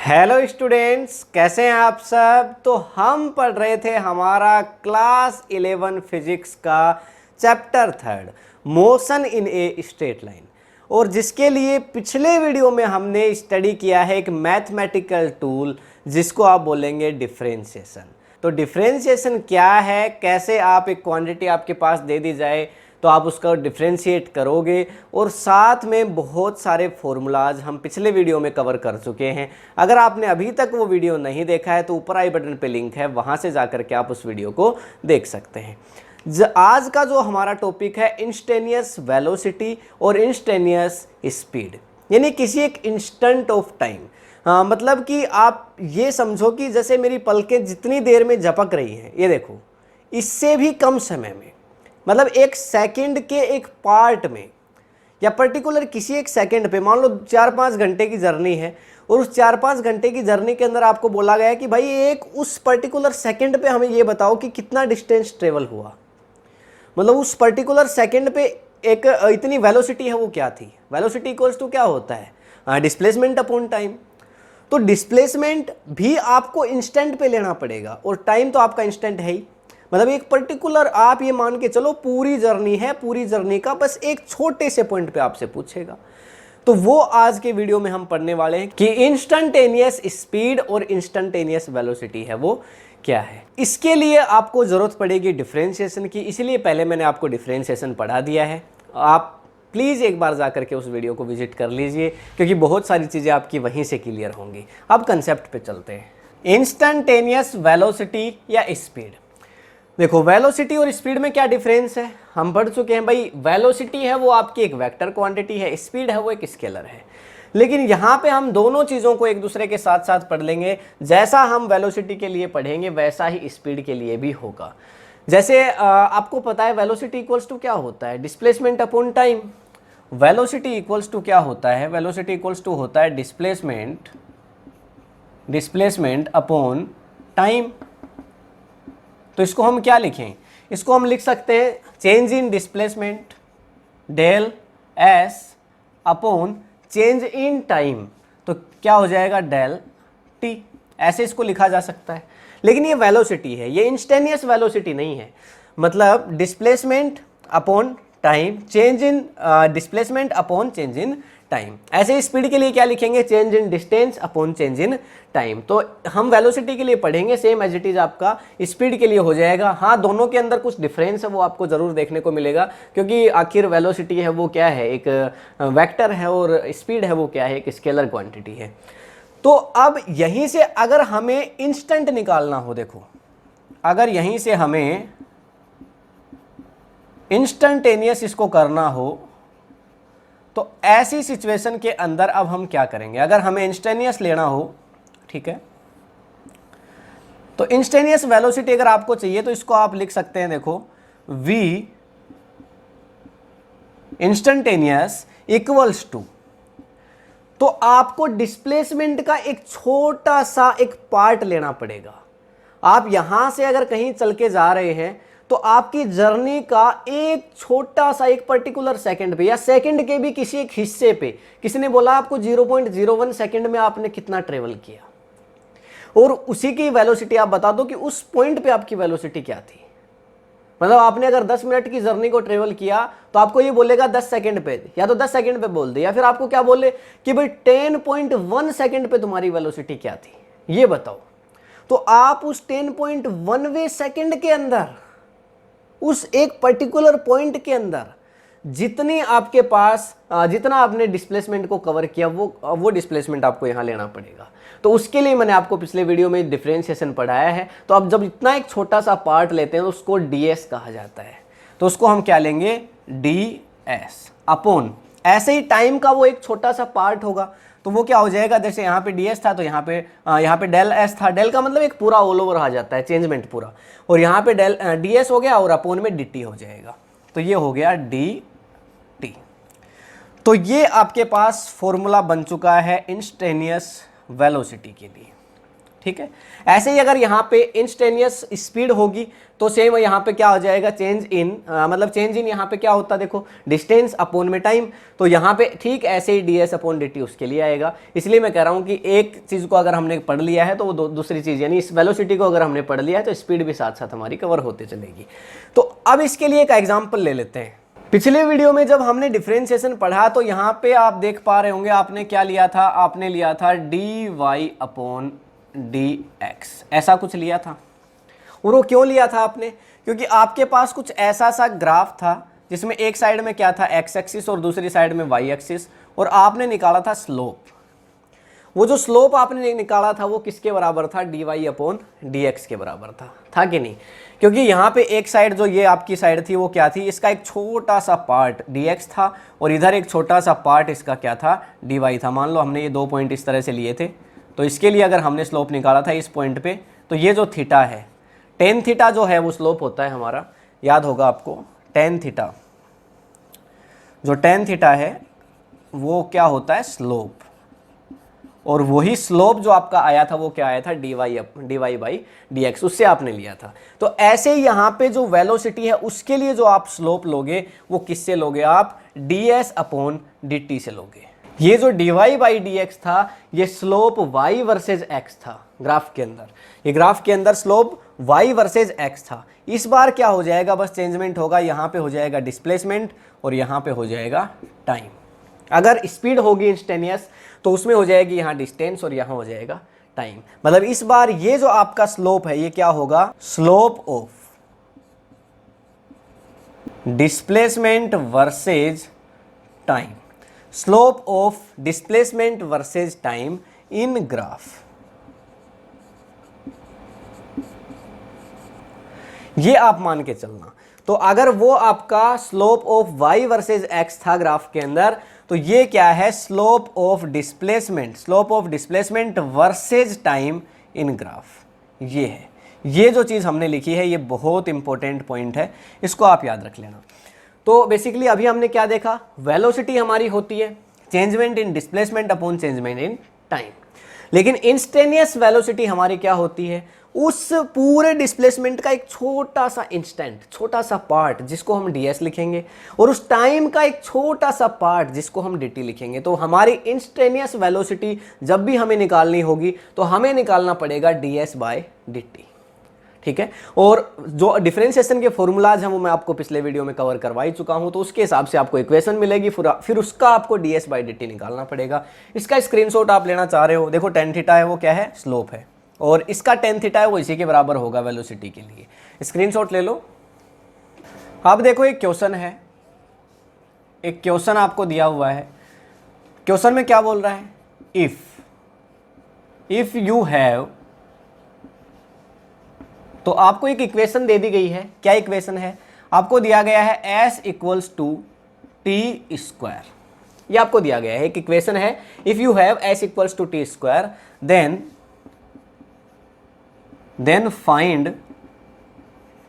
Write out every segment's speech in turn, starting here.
Hello students, कैसे हैं आप सब। तो हम पढ़ रहे थे हमारा क्लास 11 फिजिक्स का chapter 3 motion in a straight line, और जिसके लिए पिछले वीडियो में हमने स्टडी किया है एक मैथमेटिकल टूल जिसको आप बोलेंगे डिफरेंशिएशन। तो डिफरेंशिएशन क्या है, कैसे आप एक क्वांटिटी आपके पास दे दी जाए तो आप उसका डिफ्रेंशिएट करोगे, और साथ में बहुत सारे फॉर्मूलाज हम पिछले वीडियो में कवर कर चुके हैं। अगर आपने अभी तक वो वीडियो नहीं देखा है तो ऊपर आई बटन पे लिंक है, वहाँ से जाकर के आप उस वीडियो को देख सकते हैं। आज का जो हमारा टॉपिक है इंस्टेनियस वेलोसिटी और इंस्टेनियस स्पीड, यानी किसी एक इंस्टेंट ऑफ टाइम। मतलब कि आप ये समझो कि जैसे मेरी पलकें जितनी देर में झपक रही हैं, ये देखो, इससे भी कम समय में, मतलब एक सेकंड के एक पार्ट में या पर्टिकुलर किसी एक सेकंड पे, मान लो 4-5 घंटे की जर्नी है, और उस 4-5 घंटे की जर्नी के अंदर आपको बोला गया है कि भाई एक उस पर्टिकुलर सेकंड पे हमें ये बताओ कि कितना डिस्टेंस ट्रेवल हुआ। मतलब उस पर्टिकुलर सेकंड पे एक इतनी वेलोसिटी है, वो क्या थी। वेलोसिटी इक्वल्स टू क्या होता है, डिस्प्लेसमेंट अपॉन टाइम। तो डिस्प्लेसमेंट भी आपको इंस्टेंट पे लेना पड़ेगा, और टाइम तो आपका इंस्टेंट है ही। मतलब एक पर्टिकुलर आप ये मान के चलो पूरी जर्नी है, पूरी जर्नी का बस एक छोटे से पॉइंट पे आपसे पूछेगा। तो वो आज के वीडियो में हम पढ़ने वाले हैं कि इंस्टेंटेनियस स्पीड और इंस्टेंटेनियस वेलोसिटी है वो क्या है। इसके लिए आपको जरूरत पड़ेगी डिफरेंशिएशन की, इसीलिए पहले मैंने आपको डिफरेंशिएशन पढ़ा दिया है। आप प्लीज़ एक बार जाकर के उस वीडियो को विजिट कर लीजिए, क्योंकि बहुत सारी चीज़ें आपकी वहीं से क्लियर होंगी। अब कंसेप्ट पे चलते हैं। इंस्टेंटेनियस वेलोसिटी या स्पीड। देखो, वेलोसिटी और स्पीड में क्या डिफरेंस है हम पढ़ चुके हैं। भाई वेलोसिटी है वो आपकी एक वेक्टर क्वांटिटी है, स्पीड है वो एक स्केलर है। लेकिन यहाँ पे हम दोनों चीज़ों को एक दूसरे के साथ साथ पढ़ लेंगे। जैसा हम वेलोसिटी के लिए पढ़ेंगे वैसा ही स्पीड के लिए भी होगा। जैसे आपको पता है वेलोसिटी इक्वल्स टू क्या होता है, displacement upon time. Velocity equals to क्या होता है, वेलोसिटी इक्वल्स टू होता है डिस्प्लेसमेंट अपॉन टाइम। तो इसको हम क्या लिखें, इसको हम लिख सकते हैं change in displacement del S upon change in time. तो क्या हो जाएगा, डेल टी। ऐसे इसको लिखा जा सकता है। लेकिन ये वेलोसिटी है, ये इंस्टेनियस वेलोसिटी नहीं है। मतलब displacement upon time, change in displacement upon change in time. ऐसे स्पीड के लिए क्या लिखेंगे, change in distance upon change in time. तो हम वेलोसिटी के लिए पढ़ेंगे सेम एज इट इज आपका स्पीड के लिए हो जाएगा। हाँ, दोनों के अंदर कुछ डिफरेंस है वो आपको जरूर देखने को मिलेगा, क्योंकि आखिर वेलोसिटी है वो क्या है, एक वेक्टर है, और स्पीड है वो क्या है, एक स्केलर क्वांटिटी है। तो अब यहीं से अगर हमें इंस्टेंट निकालना हो, देखो अगर यहीं से हमें इंस्टेंटेनियस इसको करना हो, तो ऐसी सिचुएशन के अंदर अब हम क्या करेंगे। अगर हमें इंस्टेनियस लेना हो, ठीक है, तो इंस्टेनियस वेलोसिटी अगर आपको चाहिए तो इसको आप लिख सकते हैं, देखो v इंस्टेंटेनियस इक्वल्स टू, तो आपको डिस्प्लेसमेंट का एक छोटा सा एक पार्ट लेना पड़ेगा। आप यहां से अगर कहीं चल के जा रहे हैं तो आपकी जर्नी का एक छोटा सा एक पर्टिकुलर सेकंड पे या सेकंड के भी किसी एक हिस्से पे, किसी ने बोला आपको 0.01 सेकंड में आपने कितना ट्रेवल किया, और उसी की वेलोसिटी आप बता दो कि उस पॉइंट पे आपकी वेलोसिटी क्या थी। मतलब आपने अगर 10 मिनट की जर्नी को ट्रेवल किया तो आपको ये बोलेगा 10 सेकंड पे, या तो 10 सेकंड पे बोल दे, या फिर आपको क्या बोले कि भाई 10.1 सेकंड पे तुम्हारी वेलोसिटी क्या थी, ये बताओ। तो आप उस 10.1वें सेकंड के अंदर, उस एक पर्टिकुलर पॉइंट के अंदर जितनी आपके पास जितना आपने डिस्प्लेसमेंट को कवर किया वो डिस्प्लेसमेंट आपको यहां लेना पड़ेगा। तो उसके लिए मैंने आपको पिछले वीडियो में डिफरेंशिएशन पढ़ाया है। तो अब जब इतना एक छोटा सा पार्ट लेते हैं तो उसको ds कहा जाता है। तो उसको हम क्या लेंगे, ds अपॉन, ऐसे ही टाइम का वो एक छोटा सा पार्ट होगा, तो वो क्या हो जाएगा, जैसे यहाँ पे ds था तो यहाँ पे डेल s था। डेल का मतलब एक पूरा ऑल ओवर आ जाता है, चेंजमेंट पूरा, और यहाँ पे डेल ds हो गया और अपॉन में dt हो जाएगा। तो ये हो गया dt। तो ये आपके पास फॉर्मूला बन चुका है इंस्टेनियस वेलोसिटी के लिए। ठीक है। ऐसे ही अगर यहाँ पे इंस्टेनियस स्पीड होगी तो सेम यहाँ पे क्या हो जाएगा, चेंज इन मतलब चेंज इन यहाँ पे क्या होता है देखो, डिस्टेंस अपॉन में टाइम। तो यहाँ पे ठीक ऐसे ही ds अपॉन dt उसके लिए आएगा। इसलिए मैं कह रहा हूँ कि एक चीज़ को अगर हमने पढ़ लिया है तो वो दूसरी चीज़ यानी इस वेलोसिटी को अगर हमने पढ़ लिया है तो स्पीड भी साथ साथ हमारी कवर होते चलेगी। तो अब इसके लिए एक एग्जाम्पल ले लेते हैं। पिछले वीडियो में जब हमने डिफरेंशिएशन पढ़ा तो यहाँ पे आप देख पा रहे होंगे आपने क्या लिया था, आपने लिया था dy अपॉन dx, ऐसा कुछ लिया था। और वो क्यों लिया था आपने, क्योंकि आपके पास कुछ ऐसा सा ग्राफ था जिसमें एक साइड में क्या था x एक्सिस और दूसरी साइड में y एक्सिस, और आपने निकाला था स्लोप। वो जो स्लोप आपने निकाला था वो किसके बराबर था, dy अपॉन dx के बराबर था कि नहीं। क्योंकि यहाँ पे एक साइड जो ये आपकी साइड थी वो क्या थी, इसका एक छोटा सा पार्ट dx था और इधर एक छोटा सा पार्ट इसका क्या था, dy था। मान लो हमने ये 2 पॉइंट इस तरह से लिए थे, तो इसके लिए अगर हमने स्लोप निकाला था इस पॉइंट पे, तो ये जो थीटा है, टेन थीटा जो है वो स्लोप होता है हमारा, याद होगा आपको टेन थीटा, जो टेन थीटा है वो क्या होता है, स्लोप। और वही स्लोप जो आपका आया था वो क्या आया था, dy बाई dx, उससे आपने लिया था। तो ऐसे ही यहाँ पे जो वेलोसिटी है उसके लिए जो आप स्लोप लोगे वो किससे लोगे, आप ds अपॉन dt से लोगे। ये जो dy बाई dx था ये स्लोप y वर्सेज x था ग्राफ के अंदर, ये ग्राफ के अंदर स्लोप y वर्सेज x था। इस बार क्या हो जाएगा, बस चेंजमेंट होगा, यहाँ पे हो जाएगा डिस्प्लेसमेंट और यहाँ पे हो जाएगा टाइम। अगर स्पीड होगी इंस्टेनियस तो उसमें हो जाएगी यहाँ डिस्टेंस और यहाँ हो जाएगा टाइम। मतलब इस बार ये जो आपका स्लोप है ये क्या होगा, slope of displacement versus time, slope of displacement versus time in graph. ये आप मान के चलना। तो अगर वो आपका slope of y versus x था ग्राफ के अंदर, तो ये क्या है, slope of displacement, slope of displacement versus time in graph. ये है, ये जो चीज़ हमने लिखी है ये बहुत इंपॉर्टेंट पॉइंट है, इसको आप याद रख लेना। तो बेसिकली अभी हमने क्या देखा, वेलोसिटी हमारी होती है changement in displacement upon changement in time, लेकिन इंस्टेनियस वेलोसिटी हमारी क्या होती है, उस पूरे डिस्प्लेसमेंट का एक छोटा सा इंस्टेंट, छोटा सा पार्ट जिसको हम ds लिखेंगे, और उस टाइम का एक छोटा सा पार्ट जिसको हम dt लिखेंगे। तो हमारी इंस्टेनियस वेलोसिटी जब भी हमें निकालनी होगी तो हमें निकालना पड़ेगा ds बाय dt, ठीक है। और जो डिफरेंशिएशन के फॉर्मूलाज हैं वो मैं आपको पिछले वीडियो में कवर करवा ही चुका हूं, तो उसके हिसाब से आपको इक्वेशन मिलेगी, फिर उसका आपको ds बाई dt निकालना पड़ेगा। इसका स्क्रीनशॉट आप लेना चाह रहे हो, देखो टेन थीटा है वो क्या है, स्लोप है, और इसका टेन थीटा है वो इसी के बराबर होगा वेलोसिटी के लिए। स्क्रीनशॉट ले लो। अब देखो एक क्वेश्चन है, एक क्वेश्चन आपको दिया हुआ है। क्वेश्चन में क्या बोल रहा है, इफ यू हैव, तो आपको एक इक्वेशन दे दी गई है। क्या इक्वेशन है, आपको दिया गया है s equals to T square, ये आपको दिया गया है, एक इक्वेशन है। If you have s equals to T square then find,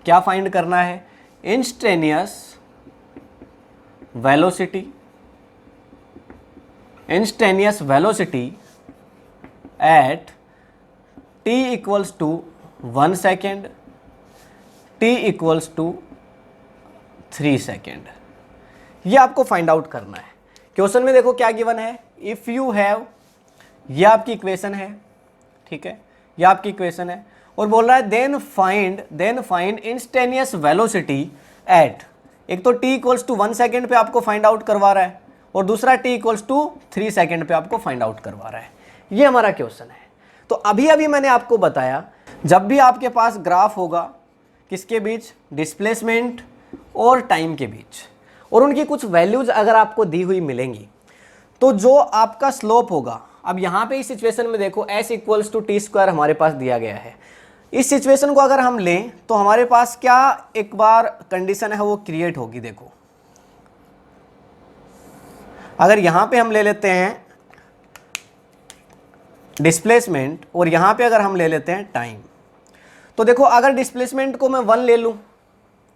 क्या फाइंड करना है, instantaneous velocity, instantaneous velocity at t equals to 1 second, t equals to 3 second. ये आपको फाइंड आउट करना है। क्वेश्चन में देखो क्या गिवन है, इफ यू हैव, ये आपकी इक्वेशन है, ठीक है, ये आपकी इक्वेशन है, और बोल रहा है then find instantaneous velocity at, एक तो t इक्वल्स टू 1 सेकेंड पे आपको फाइंड आउट करवा रहा है और दूसरा t इक्वल्स टू 3 सेकेंड पे आपको फाइंड आउट करवा रहा है। ये हमारा क्वेश्चन है। तो अभी मैंने आपको बताया, जब भी आपके पास ग्राफ होगा किसके बीच, डिस्प्लेसमेंट और टाइम के बीच, और उनकी कुछ वैल्यूज अगर आपको दी हुई मिलेंगी, तो जो आपका स्लोप होगा, अब यहाँ पे इस सिचुएशन में देखो s equals to T square हमारे पास दिया गया है। इस सिचुएशन को अगर हम लें तो हमारे पास क्या एक बार कंडीशन है वो क्रिएट होगी। देखो अगर यहाँ पे हम ले लेते हैं डिस्प्लेसमेंट और यहाँ पे अगर हम ले लेते हैं टाइम, तो देखो अगर डिस्प्लेसमेंट को मैं 1 ले लूँ,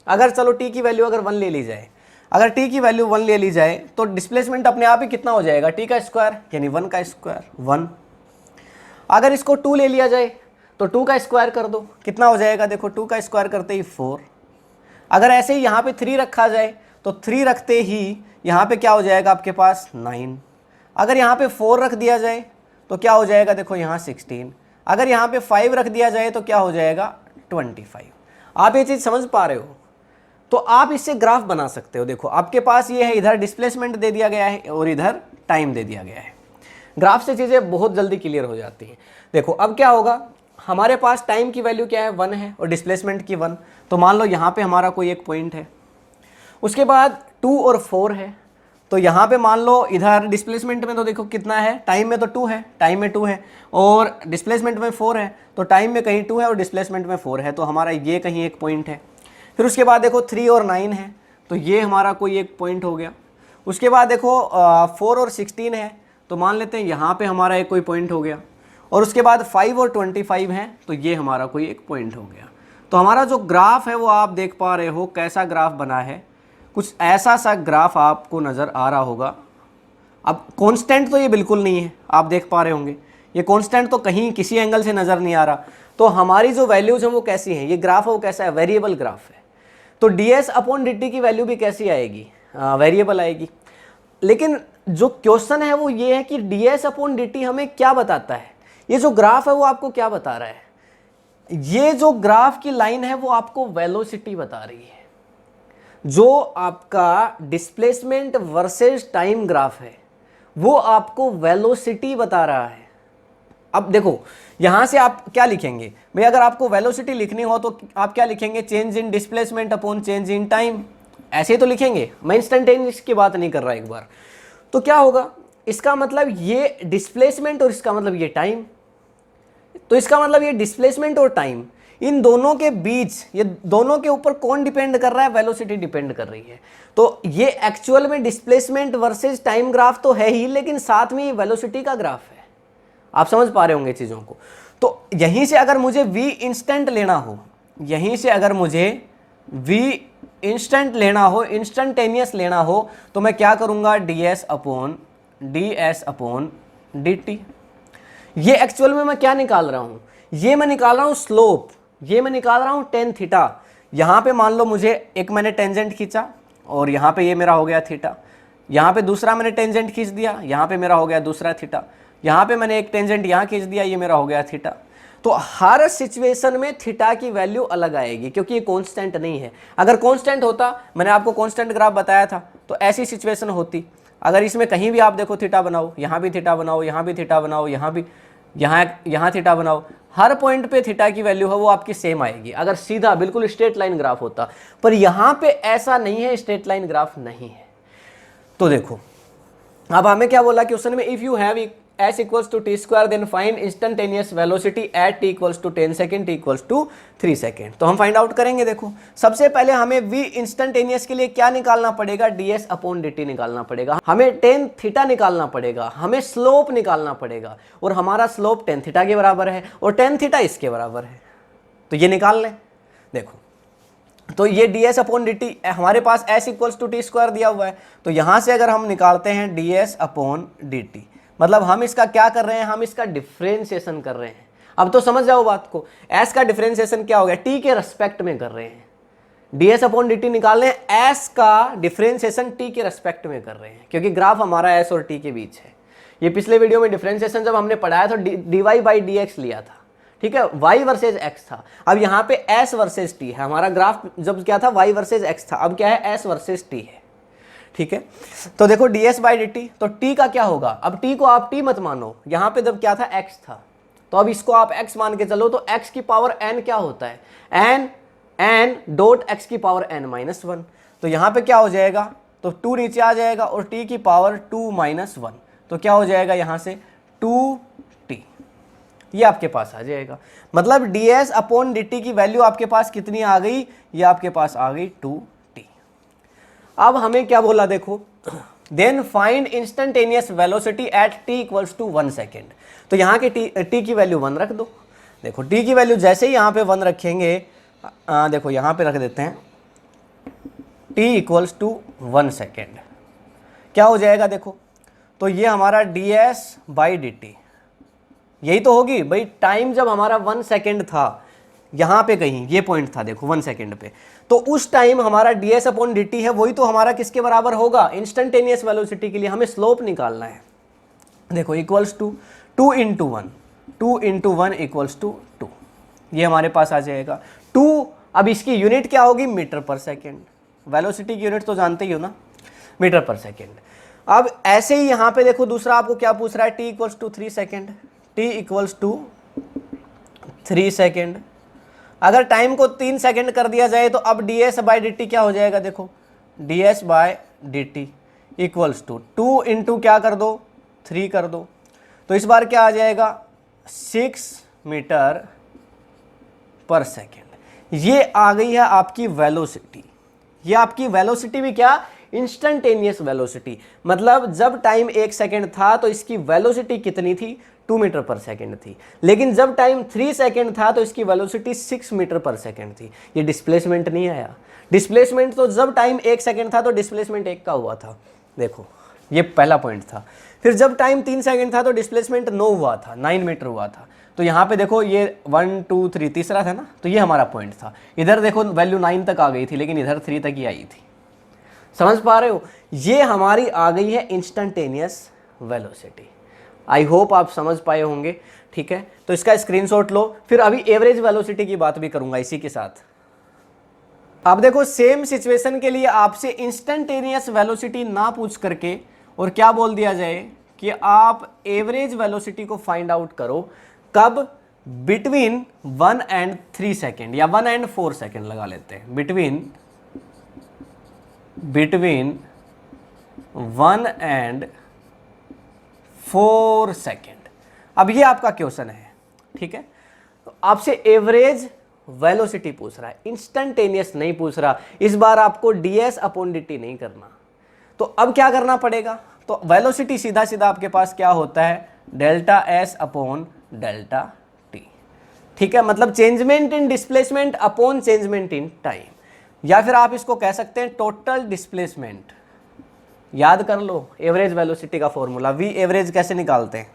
अगर चलो t की वैल्यू अगर 1 ले ली जाए, अगर t की वैल्यू 1 ले ली जाए तो डिस्प्लेसमेंट अपने आप ही कितना हो जाएगा, t का स्क्वायर यानी 1 का स्क्वायर 1। अगर इसको 2 ले लिया जाए तो 2 का स्क्वायर कर दो, कितना हो जाएगा देखो, 2 का स्क्वायर करते ही 4। अगर ऐसे ही यहाँ पे 3 रखा जाए तो 3 रखते ही यहाँ पे क्या हो जाएगा आपके पास 9। अगर यहाँ पे 4 रख दिया जाए तो क्या हो जाएगा देखो यहाँ 16। अगर यहाँ पे 5 रख दिया जाए तो क्या हो जाएगा 25। आप ये चीज़ समझ पा रहे हो? तो आप इससे ग्राफ बना सकते हो। देखो आपके पास ये है, इधर डिस्प्लेसमेंट दे दिया गया है और इधर टाइम दे दिया गया है। ग्राफ से चीज़ें बहुत जल्दी क्लियर हो जाती हैं। देखो अब क्या होगा, हमारे पास टाइम की वैल्यू क्या है 1 है और डिस्प्लेसमेंट की 1। तो मान लो यहाँ पे हमारा कोई एक पॉइंट है, उसके बाद 2 और 4 है। तो यहाँ पे मान लो इधर डिस्प्लेसमेंट में तो देखो कितना है, टाइम में तो 2 है, टाइम में 2 है और डिस्प्लेसमेंट में 4 है। तो टाइम में कहीं 2 है और डिस्प्लेसमेंट में 4 है, तो हमारा ये कहीं एक पॉइंट है। फिर उसके बाद देखो 3 और 9 है, तो ये हमारा कोई एक पॉइंट हो गया। उसके बाद देखो 4 और 16 है, तो मान लेते हैं यहाँ पे हमारा एक कोई पॉइंट हो गया। और उसके बाद 5 और 25 है, तो ये हमारा कोई एक पॉइंट हो गया। तो हमारा जो ग्राफ है वो आप देख पा रहे हो कैसा ग्राफ बना है, कुछ ऐसा सा ग्राफ आपको नज़र आ रहा होगा। अब कांस्टेंट तो ये बिल्कुल नहीं है, आप देख पा रहे होंगे ये कांस्टेंट तो कहीं किसी एंगल से नज़र नहीं आ रहा। तो हमारी जो वैल्यूज़ हैं वो कैसी हैं, ये ग्राफ है वो कैसा है, वेरिएबल ग्राफ है। तो ds/dt की वैल्यू भी कैसी आएगी, वेरिएबल आएगी। लेकिन जो क्वेश्चन है वो ये है कि ds/dt हमें क्या बताता है, ये जो ग्राफ है वो आपको क्या बता रहा है। ये जो ग्राफ की लाइन है वो आपको वेलोसिटी बता रही है। जो आपका डिस्प्लेसमेंट वर्सेस टाइम ग्राफ है वो आपको वेलोसिटी बता रहा है। अब देखो यहां से आप क्या लिखेंगे भाई, अगर आपको वेलोसिटी लिखनी हो तो आप क्या लिखेंगे, change in displacement upon change in time, ऐसे ही तो लिखेंगे। मैं इंस्टेंटेनियस की बात नहीं कर रहा एक बार। तो क्या होगा, इसका मतलब ये डिस्प्लेसमेंट और इसका मतलब ये टाइम। तो इसका मतलब ये डिस्प्लेसमेंट और टाइम, इन दोनों के बीच, ये दोनों के ऊपर कौन डिपेंड कर रहा है, वेलोसिटी डिपेंड कर रही है। तो ये एक्चुअल में डिस्प्लेसमेंट वर्सेस टाइम ग्राफ तो है ही, लेकिन साथ में ये वेलोसिटी का ग्राफ है। आप समझ पा रहे होंगे चीज़ों को। तो यहीं से अगर मुझे v इंस्टेंट लेना हो, यहीं से अगर मुझे v इंस्टेंट लेना हो, इंस्टेंटेनियस लेना हो, तो मैं क्या करूँगा, ds/dt। ये एक्चुअल में मैं क्या निकाल रहा हूँ, ये मैं निकाल रहा हूँ स्लोप, ये मैं निकाल रहा हूँ tan थीटा। यहाँ पे मान लो मुझे एक मैंने टेंजेंट खींचा और यहाँ पे ये मेरा हो गया थीटा, यहाँ पे दूसरा मैंने टेंजेंट खींच दिया, यहाँ पे मेरा हो गया दूसरा थीटा, यहाँ पे मैंने एक टेंजेंट यहाँ खींच दिया, ये मेरा हो गया थीटा। तो हर सिचुएशन में थीटा की वैल्यू अलग आएगी क्योंकि ये कांस्टेंट नहीं है। अगर कांस्टेंट होता, मैंने आपको कांस्टेंट ग्राफ बताया था, तो ऐसी सिचुएशन होती। अगर इसमें कहीं भी आप देखो थीटा बनाओ, यहाँ भी थीटा बनाओ, यहाँ भी थीटा बनाओ, यहाँ भी यहाँ थीटा बनाओ, हर पॉइंट पे थीटा की वैल्यू है वो आपकी सेम आएगी अगर सीधा बिल्कुल स्ट्रेट लाइन ग्राफ होता। पर यहाँ पे ऐसा नहीं है, स्ट्रेट लाइन ग्राफ नहीं है। तो देखो अब हमें क्या बोला कि क्वेश्चन में, if you have s equals to t square then find instantaneous velocity at t equals to 10 second, t equals to 3 second। तो हम फाइंड आउट करेंगे। देखो सबसे पहले हमें v इंस्टेंटेनियस के लिए क्या निकालना पड़ेगा, ds/dt निकालना पड़ेगा, हमें tan थीटा निकालना पड़ेगा, हमें स्लोप निकालना पड़ेगा, और हमारा स्लोप tan थीटा के बराबर है और tan थीटा इसके बराबर है। तो ये निकाल लें। देखो तो ये ds/dt हमारे पास s equals to t square दिया हुआ है, तो यहाँ से अगर हम निकालते हैं ds/dt, मतलब हम इसका क्या कर रहे हैं, हम इसका डिफरेंशिएशन कर रहे हैं। अब तो समझ जाओ बात को, s का डिफरेंशिएशन क्या हो गया, t के रेस्पेक्ट में कर रहे हैं। ds/dt निकाल रहे हैं, s का डिफरेंशिएशन t के रेस्पेक्ट में कर रहे हैं, क्योंकि ग्राफ हमारा s और t के बीच है। ये पिछले वीडियो में डिफरेंशिएशन जब हमने पढ़ाया तो dy/dx लिया था, ठीक है, y वर्सेज x था। अब यहाँ पे s वर्सेज t है, हमारा ग्राफ जब क्या था y वर्सेज x था, अब क्या है s वर्सेज t है, ठीक है। तो देखो ds/dt, तो t का क्या होगा, अब t को आप t मत मानो, यहाँ पे जब क्या था x था, तो अब इसको आप x मान के चलो, तो x की पावर n क्या होता है, n डॉट x की पावर n-1। तो यहाँ पे क्या हो जाएगा, तो 2 नीचे आ जाएगा और t की पावर 2-1, तो क्या हो जाएगा यहाँ से 2t, ये आपके पास आ जाएगा। मतलब ds/dt की वैल्यू आपके पास कितनी आ गई, ये आपके पास आ गई 2t। अब हमें क्या बोला, देखो then find instantaneous velocity at t equals to 1 second. तो यहाँ के t की वैल्यू 1 रख दो। देखो t की वैल्यू जैसे ही यहाँ पे 1 रखेंगे, देखो यहाँ पे रख देते हैं t इक्वल्स टू 1 सेकेंड, क्या हो जाएगा देखो, तो ये हमारा ds/dt, यही तो होगी भाई। टाइम जब हमारा 1 सेकेंड था, यहाँ पे कहीं ये पॉइंट था देखो 1 सेकेंड पे, तो उस टाइम हमारा ds अपॉन dt है, वही तो हमारा किसके बराबर होगा, इंस्टेंटेनियस वेलोसिटी के लिए हमें स्लोप निकालना है। देखो equals to 2 into 1, 2 into 1 equals to 2, ये हमारे पास आ जाएगा 2। अब इसकी यूनिट क्या होगी, मीटर पर सेकेंड। वेलोसिटी की यूनिट तो जानते ही हो ना, मीटर पर सेकेंड। अब ऐसे ही यहाँ पे देखो दूसरा आपको क्या पूछ रहा है, t equals to 3 second, t equals to 3 second. अगर टाइम को 3 सेकेंड कर दिया जाए तो अब ds बाई dt क्या हो जाएगा, देखो ds by dt equals to 2 into क्या कर दो, 3 कर दो, तो इस बार क्या आ जाएगा 6 मीटर पर सेकेंड। ये आ गई है आपकी वेलोसिटी। ये आपकी वेलोसिटी भी क्या, इंस्टेंटेनियस वेलोसिटी। मतलब जब टाइम 1 सेकेंड था तो इसकी वेलोसिटी कितनी थी, 2 मीटर पर सेकेंड थी। लेकिन जब टाइम 3 सेकेंड था तो इसकी वेलोसिटी 6 मीटर पर सेकेंड थी। ये डिस्प्लेसमेंट नहीं आया। डिस्प्लेसमेंट तो जब टाइम 1 सेकेंड था तो डिस्प्लेसमेंट 1 का हुआ था, देखो ये पहला पॉइंट था। फिर जब टाइम 3 सेकेंड था तो डिस्प्लेसमेंट 9 हुआ था, 9 मीटर हुआ था। तो यहाँ पे देखो ये 1 2 3 तीसरा था ना, तो ये हमारा पॉइंट था। इधर देखो वैल्यू 9 तक आ गई थी, लेकिन इधर 3 तक ही आई थी। समझ पा रहे हो, ये हमारी आ गई है इंस्टेंटेनियस वेलोसिटी। आई होप आप समझ पाए होंगे, ठीक है। तो इसका स्क्रीनशॉट लो, फिर अभी एवरेज वेलोसिटी की बात भी करूंगा इसी के साथ। अब देखो सेम सिचुएशन के लिए आपसे इंस्टेंटेनियस वेलोसिटी ना पूछ करके और क्या बोल दिया जाए कि आप एवरेज वेलोसिटी को फाइंड आउट करो, कब, बिटवीन 1 एंड 3 सेकेंड या 1 एंड 4 सेकेंड लगा लेते हैं, बिटवीन 1 एंड 4 सेकेंड। अब ये आपका क्वेश्चन है, ठीक है। तो आपसे एवरेज वेलोसिटी पूछ रहा है, इंस्टेंटेनियस नहीं पूछ रहा। इस बार आपको ds अपॉन dt नहीं करना। तो अब क्या करना पड़ेगा, तो वेलोसिटी सीधा सीधा आपके पास क्या होता है, delta s upon delta t, ठीक है। मतलब changement in displacement upon changement in time, या फिर आप इसको कह सकते हैं टोटल डिस्प्लेसमेंट। याद कर लो एवरेज वेलोसिटी का फॉर्मूला, वी एवरेज कैसे निकालते हैं,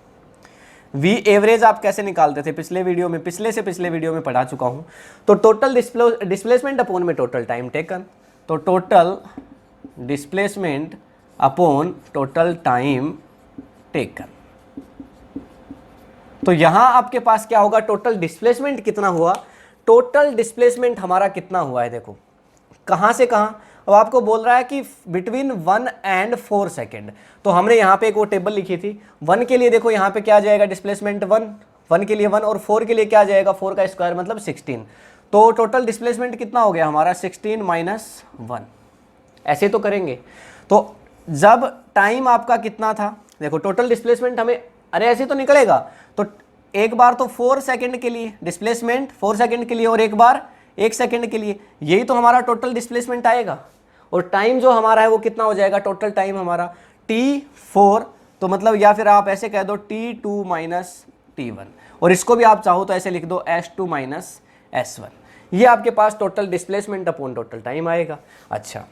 वी एवरेज आप कैसे निकालते थे पिछले वीडियो में, पिछले वीडियो में पढ़ा चुका हूं। तो टोटल डिस्प्लेसमेंट अपॉन में टोटल टाइम टेकन, तो total displacement upon total time taken. तो यहां आपके पास क्या होगा, टोटल डिस्प्लेसमेंट कितना हुआ, टोटल डिस्प्लेसमेंट हमारा कितना हुआ है, देखो कहां से कहां। अब आपको बोल रहा है कि बिटवीन 1 एंड 4 सेकेंड, तो हमने यहाँ पे एक वो टेबल लिखी थी। 1 के लिए देखो यहाँ पे क्या आ जाएगा डिस्प्लेसमेंट 1 के लिए 1, और 4 के लिए क्या आ जाएगा, 4 का स्क्वायर मतलब 16। तो टोटल डिस्प्लेसमेंट कितना हो गया हमारा, 16 माइनस 1, ऐसे तो करेंगे। तो जब टाइम आपका कितना था, देखो टोटल डिस्प्लेसमेंट हमें, अरे ऐसे तो निकलेगा। तो एक बार तो 4 सेकेंड के लिए डिस्प्लेसमेंट, 4 सेकेंड के लिए, और एक बार 1 सेकेंड के लिए, यही तो हमारा टोटल डिस्प्लेसमेंट आएगा। और टाइम जो हमारा है वो कितना हो जाएगा, टोटल टाइम हमारा t4, तो मतलब या फिर आप ऐसे कह दो t2 माइनस t1, और इसको भी आप चाहो तो ऐसे लिख दो s2 माइनस s1। ये आपके पास total displacement upon total time आएगा। अच्छा,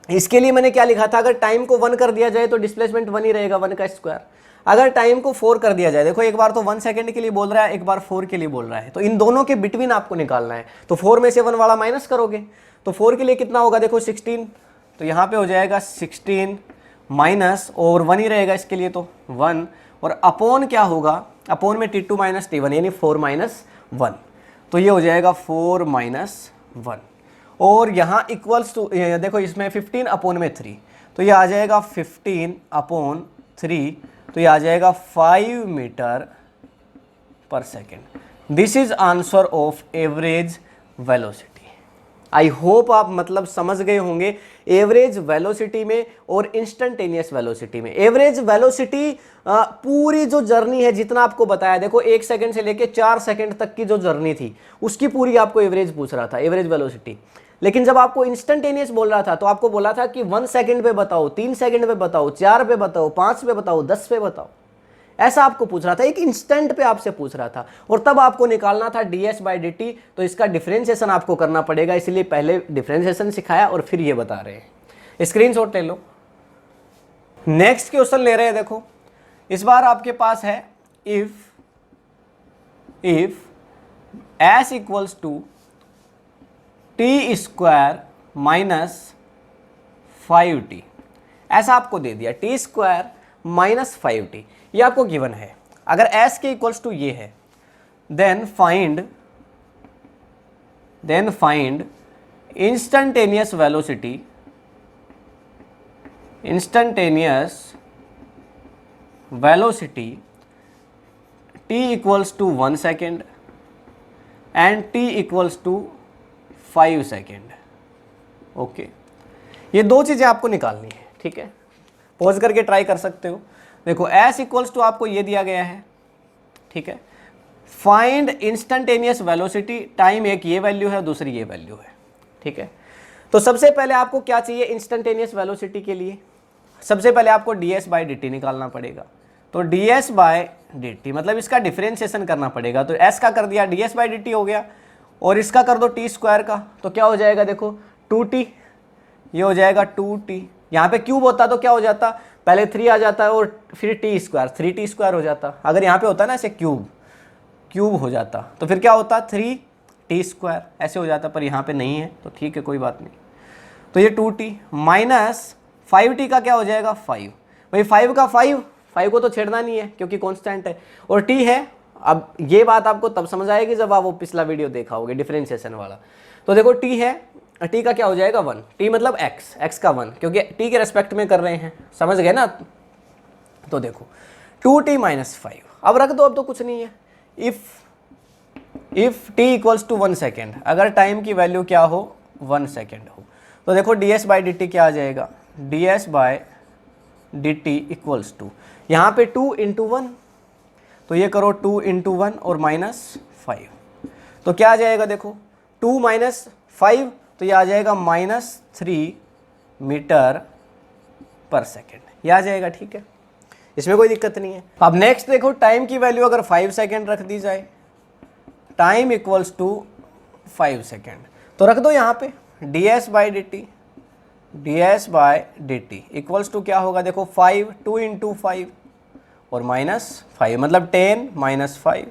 इसके लिए मैंने क्या लिखा था, अगर टाइम को 1 कर दिया जाए तो डिस्प्लेसमेंट 1 ही रहेगा, 1 का स्क्वायर। अगर टाइम को 4 कर दिया जाए, देखो एक बार तो 1 सेकेंड के लिए बोल रहा है, एक बार 4 के लिए बोल रहा है, तो इन दोनों के बिटवीन आपको निकालना है। तो 4 में से 1 वाला माइनस करोगे, तो 4 के लिए कितना होगा, देखो 16, तो यहाँ पे हो जाएगा 16 माइनस, और 1 ही रहेगा इसके लिए तो 1, और अपॉन क्या होगा, अपॉन में t2 माइनस t1 यानी 4 माइनस 1, तो ये हो जाएगा 4 माइनस 1। और यहाँ इक्वल्स टू, देखो इसमें 15 अपॉन में 3, तो ये आ जाएगा 15 अपॉन 3, तो ये आ जाएगा 5 मीटर पर second. This is answer of average velocity. I hope आप मतलब समझ गए होंगे एवरेज वेलोसिटी में और इंस्टेंटेनियस वेलोसिटी में। एवरेज वेलोसिटी पूरी जो जर्नी है, जितना आपको बताया, देखो 1 सेकंड से लेके 4 सेकंड तक की जो जर्नी थी उसकी पूरी आपको एवरेज पूछ रहा था, एवरेज वेलोसिटी। लेकिन जब आपको इंस्टेंटेनियस बोल रहा था तो आपको बोला था कि 1 सेकंड पे बताओ, 3 सेकंड पे बताओ, 4 पे बताओ, 5 पे बताओ, 10 पे बताओ, ऐसा आपको पूछ रहा था, एक इंस्टेंट पे आपसे पूछ रहा था। और तब आपको निकालना था ds बाई dt, तो इसका डिफरेंशिएशन आपको करना पड़ेगा, इसलिए पहले डिफरेंशिएशन सिखाया और फिर ये बता रहे हैं। स्क्रीनशॉट ले लो। नेक्स्ट क्वेश्चन ले रहे हैं, देखो इस बार आपके पास है, if if s equals to T square minus 5t, ऐसा आपको दे दिया, टी स्क्वायर माइनस 5t, ये आपको गिवन है। अगर s के इक्वल्स टू ये है, then find instantaneous velocity t equals to 1 second and t equals to 5 second. Okay, ये दो चीज़ें आपको निकालनी है, ठीक है। पॉज करके ट्राई कर सकते हो। देखो s इक्वल्स टू आपको ये दिया गया है, ठीक है। फाइंड इंस्टंटेनियस वेलोसिटी, टाइम एक ये वैल्यू है, दूसरी ये वैल्यू है, ठीक है। तो सबसे पहले आपको क्या चाहिए इंस्टंटेनियस वेलोसिटी के लिए? सबसे पहले आपको ds बाई dt निकालना पड़ेगा। तो ds बाई dt मतलब इसका डिफरेंशिएशन करना पड़ेगा। तो s का कर दिया, ds बाई dt हो गया, और इसका कर दो टी स्क्वायर का, तो क्या हो जाएगा? देखो 2t, ये हो जाएगा 2t। यहाँ पे क्यूब होता तो क्या हो जाता? पहले 3 आ जाता है और फिर टी स्क्वायर, 3t स्क्वायर हो जाता। अगर यहाँ पे होता ना ऐसे क्यूब हो जाता, तो फिर क्या होता? 3t स्क्वायर ऐसे हो जाता, पर यहाँ पे नहीं है तो ठीक है, कोई बात नहीं। तो ये 2t माइनस 5t का क्या हो जाएगा? 5। भाई 5 का 5 को तो छेड़ना नहीं है क्योंकि कांस्टेंट है, और t है। अब ये बात आपको तब समझ आएगी जब आप वो पिछला वीडियो देखा होगे डिफरेंशिएशन वाला। तो देखो t है, t का क्या हो जाएगा? 1। t मतलब x का 1, क्योंकि t के रेस्पेक्ट में कर रहे हैं, समझ गए ना। तो देखो 2t माइनस 5, अब रख दो, अब तो कुछ नहीं है। If t equals to 1 second, अगर टाइम की वैल्यू क्या हो? 1 सेकेंड हो, तो देखो ds बाई dt क्या आ जाएगा? ds by dt equals to, यहाँ पे 2 इंटू 1, तो ये करो 2 इंटू 1 और माइनस 5, तो क्या आ जाएगा? देखो 2 माइनस 5, तो ये आ जाएगा -3 मीटर पर सेकेंड, ये आ जाएगा, ठीक है, इसमें कोई दिक्कत नहीं है। अब नेक्स्ट देखो, टाइम की वैल्यू अगर 5 सेकेंड रख दी जाए, टाइम इक्वल्स टू 5 सेकेंड, तो रख दो यहाँ पे ds by dt equals to क्या होगा? देखो 5, 2 इंटू 5 और -5, मतलब 10 माइनस 5,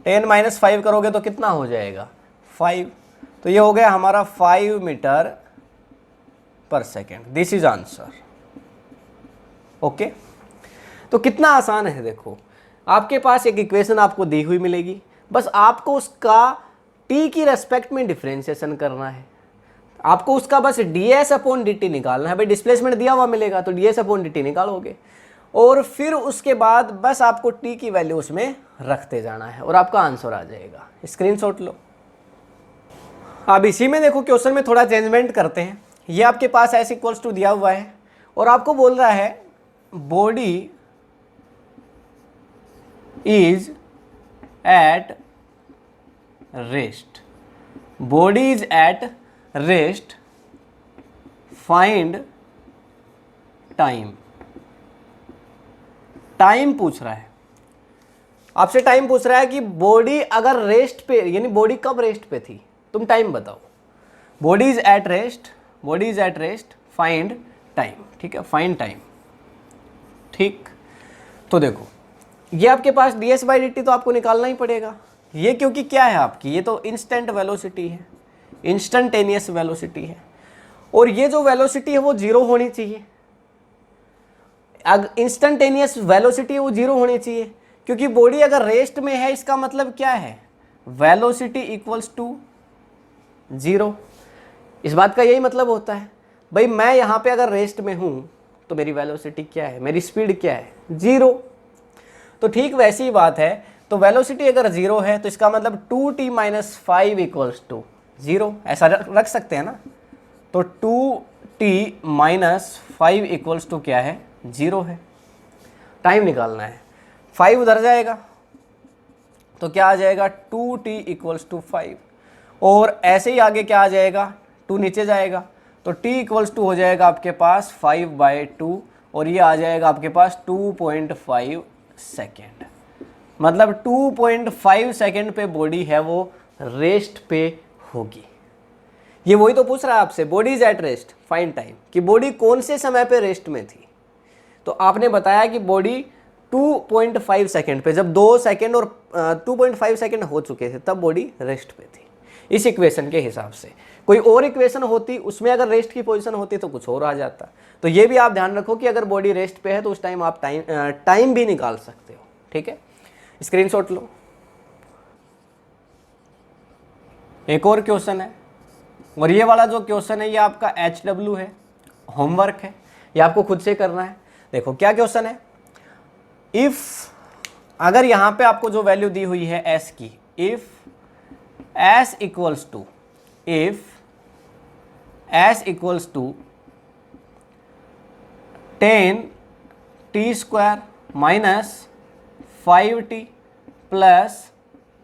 10 माइनस 5 करोगे तो कितना हो जाएगा? 5। तो ये हो गया हमारा 5 मीटर पर second. This is answer. Okay, तो कितना आसान है। देखो आपके पास एक इक्वेशन आपको दी हुई मिलेगी, बस आपको उसका t की रेस्पेक्ट में डिफरेंशिएशन करना है। आपको उसका बस ds अपॉन dt निकालना है। भाई डिस्प्लेसमेंट दिया हुआ मिलेगा तो ds अपॉन dt निकालोगे, और फिर उसके बाद बस आपको t की वैल्यू उसमें रखते जाना है और आपका आंसर आ जाएगा। स्क्रीनशॉट लो। अब इसी में देखो क्वेश्चन में थोड़ा चेंजमेंट करते हैं। ये आपके पास s इक्वल्स टू दिया हुआ है और आपको बोल रहा है body is at rest, body is at rest, find time. Time पूछ रहा है आपसे, टाइम पूछ रहा है कि बॉडी अगर रेस्ट पे, यानी बॉडी कब रेस्ट पे थी, तुम टाइम बताओ। Body is at rest, find time, ठीक है, फाइंड टाइम, ठीक। तो देखो ये आपके पास ds बाई dt तो आपको निकालना ही पड़ेगा। ये क्योंकि क्या है आपकी, ये तो इंस्टेंट वेलोसिटी है, इंस्टंटेनियस वेलोसिटी है, और ये जो वेलोसिटी है वो 0 होनी चाहिए। अगर इंस्टंटेनियस वेलोसिटी है वो 0 होनी चाहिए, क्योंकि बॉडी अगर रेस्ट में है इसका मतलब क्या है? Velocity equals to 0। इस बात का यही मतलब होता है। भाई मैं यहाँ पे अगर रेस्ट में हूँ तो मेरी वेलोसिटी क्या है, मेरी स्पीड क्या है? 0। तो ठीक वैसी ही बात है, तो वेलोसिटी अगर 0 है तो इसका मतलब 2t माइनस 5 इक्वल्स टू 0, ऐसा रख सकते हैं ना। तो 2t माइनस 5 इक्वल्स टू क्या है? 0 है। टाइम निकालना है, 5 उधर जाएगा तो क्या आ जाएगा? 2t इक्वल्स टू 5, और ऐसे ही आगे क्या आ जाएगा? 2 नीचे जाएगा तो t इक्वल्स टू हो जाएगा आपके पास 5/2, और ये आ जाएगा आपके पास 2.5 सेकेंड। मतलब 2.5 सेकेंड पे बॉडी है वो रेस्ट पे होगी। ये वही तो पूछ रहा है आपसे, body is at rest, find time, कि बॉडी कौन से समय पे रेस्ट में थी। तो आपने बताया कि बॉडी 2.5 सेकेंड पे, जब 2 सेकेंड और 2.5 सेकेंड हो चुके थे तब बॉडी रेस्ट पे थी, इस इक्वेशन के हिसाब से। कोई और इक्वेशन होती उसमें अगर रेस्ट की पोजीशन होती तो कुछ और आ जाता। तो ये भी आप ध्यान रखो कि अगर बॉडी रेस्ट पे है तो उस टाइम आप टाइम भी निकाल सकते हो। ठीक है, स्क्रीनशॉट लो। एक और क्वेश्चन है, और ये वाला जो क्वेश्चन है ये आपका HW है, होमवर्क है, ये आपको खुद से करना है। देखो क्या क्वेश्चन है, इफ अगर यहां पे आपको जो वैल्यू दी हुई है s की, if s equals to 10t² minus 5t plus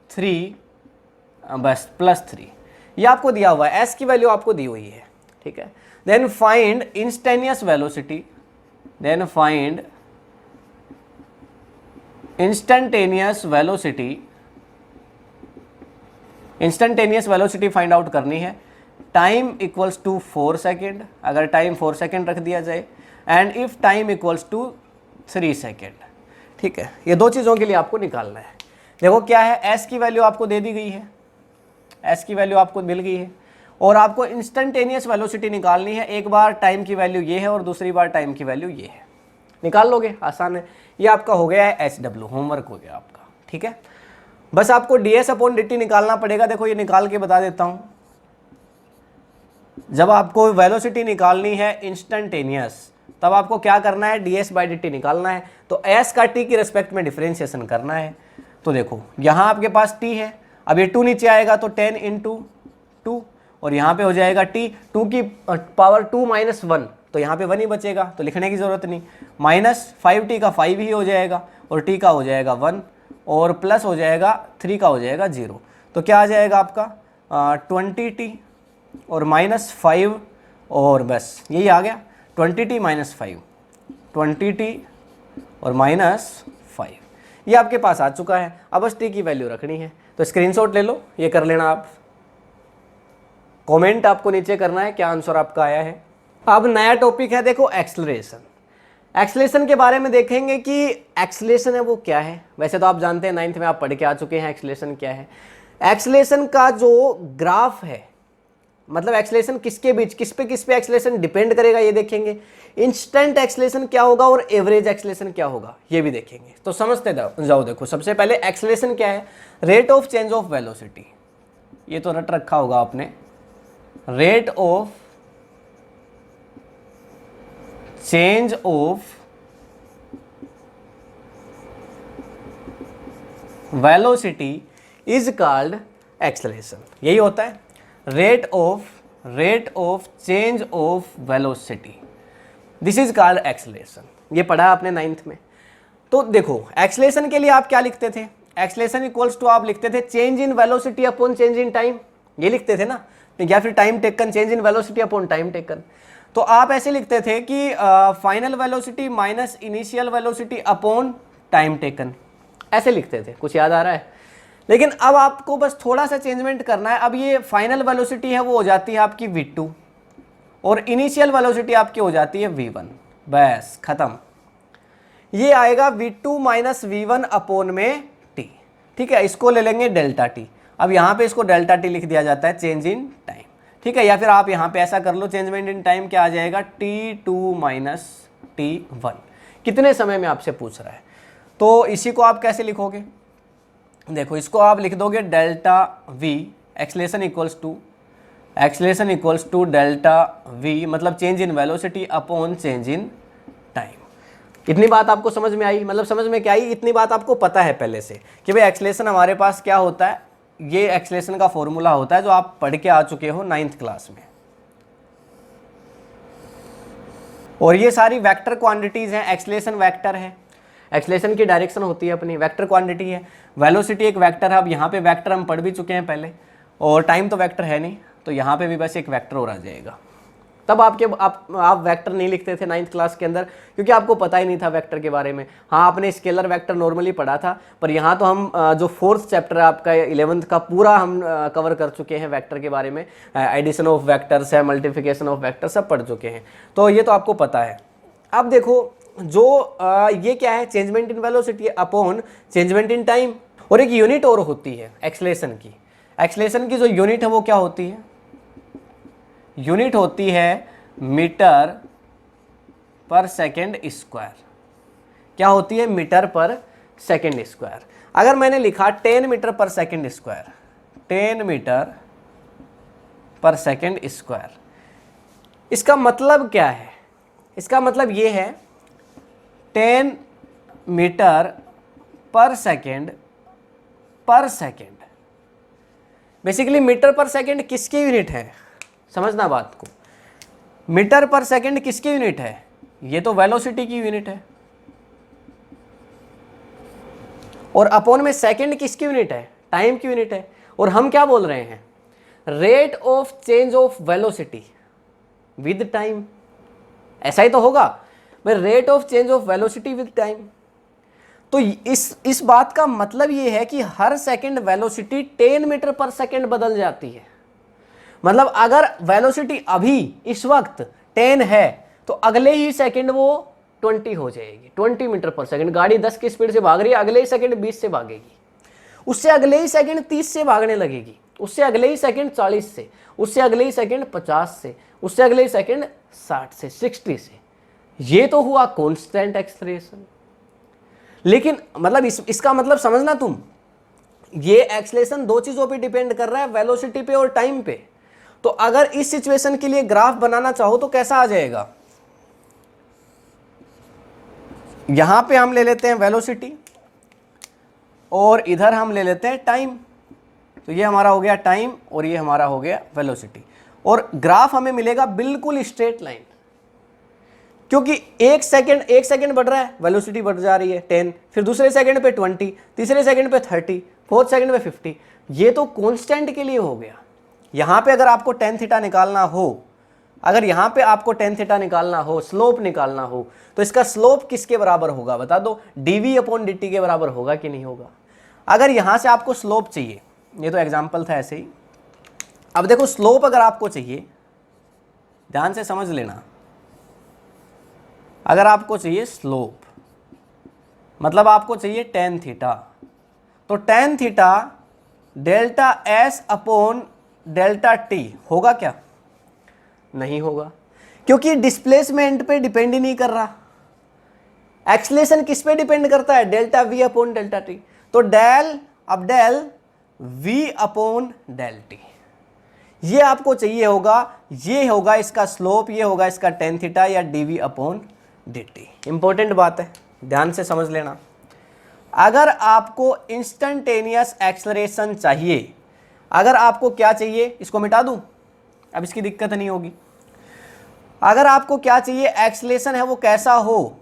3 बस प्लस 3, ये आपको दिया हुआ है, s की वैल्यू आपको दी हुई है। ठीक है, then find instantaneous velocity, then find instantaneous velocity find out करनी है। टाइम इक्वल्स टू 4 सेकेंड, अगर टाइम 4 सेकेंड रख दिया जाए, and if time equals to 3 second. ठीक है, ये दो चीज़ों के लिए आपको निकालना है। देखो क्या है, s की वैल्यू आपको दे दी गई है, s की वैल्यू आपको मिल गई है, और आपको इंस्टेंटेनियस वेलोसिटी निकालनी है। एक बार टाइम की वैल्यू ये है और दूसरी बार टाइम की वैल्यू ये है, निकाल लोगे, आसान है। ये आपका हो गया है HW, होमवर्क हो गया आपका। ठीक है, बस आपको ds/dt निकालना पड़ेगा। देखो ये निकाल के बता देता हूं। जब आपको वेलोसिटी निकालनी है इंस्टेंटेनियस, तब आपको क्या करना है, ds/dt निकालना है। तो s का t की रिस्पेक्ट में डिफरेंशिएशन करना है। तो देखो यहाँ आपके पास t है, अब ये 2 नीचे आएगा तो 10 × 2, और यहाँ पे हो जाएगा t, 2 की पावर 2 माइनस 1, तो यहाँ पे 1 ही बचेगा, तो लिखने की ज़रूरत नहीं। माइनस 5t का 5 ही हो जाएगा, और t का हो जाएगा 1, और प्लस हो जाएगा 3 का हो जाएगा 0। तो क्या आ जाएगा आपका 20t और माइनस 5, और बस यही आ गया 20t माइनस 5, 20t और माइनस 5, ये आपके पास आ चुका है। अब बस t की वैल्यू रखनी है, तो स्क्रीनशॉट ले लो, ये कर लेना आप। कमेंट आपको नीचे करना है क्या आंसर आपका आया है। अब नया टॉपिक है, देखो एक्सेलरेशन। एक्सेलरेशन के बारे में देखेंगे कि एक्सेलरेशन है वो क्या है। वैसे तो आप जानते हैं, 9th में आप पढ़ के आ चुके हैं एक्सेलरेशन क्या है। एक्सेलरेशन का जो ग्राफ है, मतलब एक्सेलरेशन किसके बीच, किस पे एक्सेलरेशन डिपेंड करेगा, ये देखेंगे। इंस्टेंट एक्सेलरेशन क्या होगा और एवरेज एक्सेलरेशन क्या होगा, ये भी देखेंगे। तो समझते जाओ। देखो सबसे पहले एक्सेलरेशन क्या है, rate of change of velocity, ये तो रट रखा होगा आपने। Rate of change of velocity is called acceleration, यही होता है। Rate of change of velocity, this is called acceleration, ये पढ़ा आपने 9th में। तो देखो एक्सेलरेशन के लिए आप क्या लिखते थे, एक्सेलरेशन इक्वल्स टू आप लिखते थे change in velocity upon change in time, ये लिखते थे ना, या फिर time taken change in velocity upon time taken. तो आप ऐसे लिखते थे कि final velocity minus initial velocity upon time taken, ऐसे लिखते थे। कुछ याद आ रहा है? लेकिन अब आपको बस थोड़ा सा चेंजमेंट करना है। अब ये फाइनल वेलोसिटी है वो हो जाती है आपकी v2, और इनिशियल वेलोसिटी आपकी हो जाती है v1, बस खत्म। ये आएगा v2 माइनस v1 अपॉन में t। ठीक है, इसको ले लेंगे डेल्टा t। अब यहाँ पे इसको डेल्टा t लिख दिया जाता है, चेंज इन टाइम। ठीक है, या फिर आप यहाँ पे ऐसा कर लो, चेंजमेंट इन टाइम क्या आ जाएगा, t2 माइनस t1। कितने समय में आपसे पूछ रहा है, तो इसी को आप कैसे लिखोगे, देखो इसको आप लिख दोगे delta v acceleration equals to delta v, मतलब change in velocity upon change in time. इतनी बात आपको समझ में आई, मतलब समझ में क्या आई, इतनी बात आपको पता है पहले से कि भाई एक्सेलरेशन हमारे पास क्या होता है। ये एक्सेलरेशन का फॉर्मूला होता है जो आप पढ़ के आ चुके हो 9th क्लास में। और ये सारी वेक्टर क्वांटिटीज हैं, एक्सेलरेशन वेक्टर है, एक्सेलरेशन की डायरेक्शन होती है अपनी, वेक्टर क्वांटिटी है, वेलोसिटी एक वेक्टर है। अब यहाँ पे वेक्टर हम पढ़ भी चुके हैं पहले, और टाइम तो वेक्टर है नहीं, तो यहाँ पे भी बस एक वेक्टर और आ जाएगा। तब आप वेक्टर नहीं लिखते थे 9th क्लास के अंदर, क्योंकि आपको पता ही नहीं था वेक्टर के बारे में। हाँ, आपने स्केलर वेक्टर नॉर्मली पढ़ा था, पर यहाँ तो हम जो 4th चैप्टर है आपका 11th का, पूरा हम कवर कर चुके हैं वेक्टर के बारे में। एडिशन ऑफ वेक्टर्स है, मल्टीप्लिकेशन ऑफ वेक्टर सब पढ़ चुके हैं, तो ये तो आपको पता है। अब देखो जो ये क्या है, changement in velocity upon changement in time. और एक यूनिट और होती है एक्सेलरेशन की। एक्सेलरेशन की जो यूनिट है वो क्या होती है, यूनिट होती है मीटर पर सेकेंड स्क्वायर। क्या होती है, मीटर पर सेकेंड स्क्वायर। अगर मैंने लिखा 10 मीटर पर सेकेंड स्क्वायर, 10 मीटर पर सेकेंड स्क्वायर, इसका मतलब क्या है, इसका मतलब ये है 10 मीटर पर सेकेंड बेसिकली मीटर पर सेकेंड किसकी यूनिट है, समझना बात को। मीटर पर सेकेंड किसकी यूनिट है, ये तो वेलोसिटी की यूनिट है। और अपॉन में सेकेंड किसकी यूनिट है, टाइम की यूनिट है। और हम क्या बोल रहे हैं, rate of change of velocity with time, ऐसा ही तो होगा भाई, rate of change of velocity with time. तो इस बात का मतलब ये है कि हर सेकंड वेलोसिटी 10 मीटर पर सेकंड बदल जाती है। मतलब अगर वेलोसिटी अभी इस वक्त 10 है तो अगले ही सेकंड वो 20 हो जाएगी, 20 मीटर पर सेकंड। गाड़ी 10 की स्पीड से भाग रही है, अगले ही सेकंड 20 से भागेगी, उससे अगले ही सेकंड 30 से भागने लगेगी, उससे अगले ही सेकंड 40 से, उससे अगले ही सेकंड 50 से, उससे अगले ही सेकंड 60 से, 60 से। ये तो हुआ कांस्टेंट एक्सेलरेशन। लेकिन मतलब इसका मतलब समझना तुम, ये एक्सेलरेशन दो चीजों पे डिपेंड कर रहा है, वेलोसिटी पे और टाइम पे। तो अगर इस सिचुएशन के लिए ग्राफ बनाना चाहो तो कैसा आ जाएगा, यहां पे हम ले लेते हैं वेलोसिटी और इधर हम ले लेते हैं टाइम। तो ये हमारा हो गया टाइम और ये हमारा हो गया वेलोसिटी। और ग्राफ हमें मिलेगा बिल्कुल स्ट्रेट लाइन, क्योंकि एक सेकंड बढ़ रहा है, वेलोसिटी बढ़ जा रही है 10, फिर दूसरे सेकंड पे 20, तीसरे सेकंड पे 30, फोर्थ सेकंड पे 50। ये तो कांस्टेंट के लिए हो गया। यहां पे अगर आपको tan थीटा निकालना हो, अगर यहां पे आपको tan थीटा निकालना हो, स्लोप निकालना हो, तो इसका स्लोप किसके बराबर होगा बता दो, dv/dt के बराबर होगा कि नहीं होगा। अगर यहां से आपको स्लोप चाहिए, ये तो एग्जाम्पल था ऐसे ही। अब देखो स्लोप अगर आपको चाहिए, ध्यान से समझ लेना, अगर आपको चाहिए स्लोप मतलब आपको चाहिए tan थीटा, तो tan theta delta s upon delta t होगा क्या, नहीं होगा, क्योंकि डिस्प्लेसमेंट पे डिपेंड ही नहीं कर रहा। एक्सेलरेशन किस पे डिपेंड करता है, delta v upon delta t। तो del v upon del t, ये आपको चाहिए होगा, ये होगा इसका स्लोप, ये होगा इसका tan थीटा या dv अपॉन dt। इंपॉर्टेंट बात है, ध्यान से समझ लेना। अगर आपको इंस्टेंटेनियस एक्सेलरेशन चाहिए, अगर आपको क्या चाहिए, इसको मिटा दूं, अब इसकी दिक्कत नहीं होगी। अगर आपको क्या चाहिए, एक्सेलरेशन है वो कैसा हो,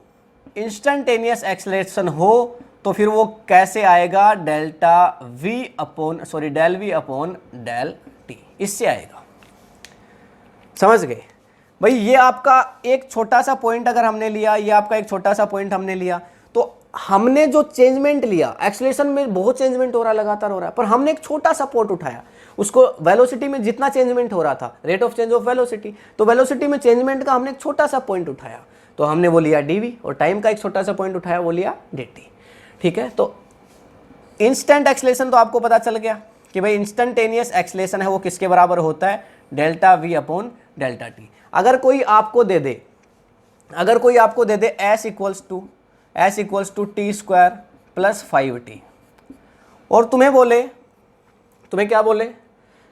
इंस्टेंटेनियस एक्सेलरेशन हो, तो फिर वो कैसे आएगा, del v upon del t, इससे आएगा। समझ गए भाई। ये आपका एक छोटा सा पॉइंट अगर हमने लिया, ये आपका एक छोटा सा पॉइंट हमने लिया, तो हमने जो चेंजमेंट लिया, एक्सेलरेशन में बहुत चेंजमेंट हो रहा है, लगातार हो रहा है, पर हमने एक छोटा सा पॉइंट उठाया, उसको वेलोसिटी में जितना चेंजमेंट हो रहा था, rate of change of velocity, तो वेलोसिटी में चेंजमेंट का हमने एक छोटा सा पॉइंट उठाया, तो हमने वो लिया dv, और टाइम का एक छोटा सा पॉइंट उठाया, वो लिया dt। ठीक है, तो इंस्टेंट एक्सेलरेशन तो आपको पता चल गया कि भाई इंस्टेंटेनियस एक्सेलरेशन है वो किसके बराबर होता है, delta v upon delta t। अगर कोई आपको दे दे, s equals to T square plus 5t, और तुम्हें क्या बोले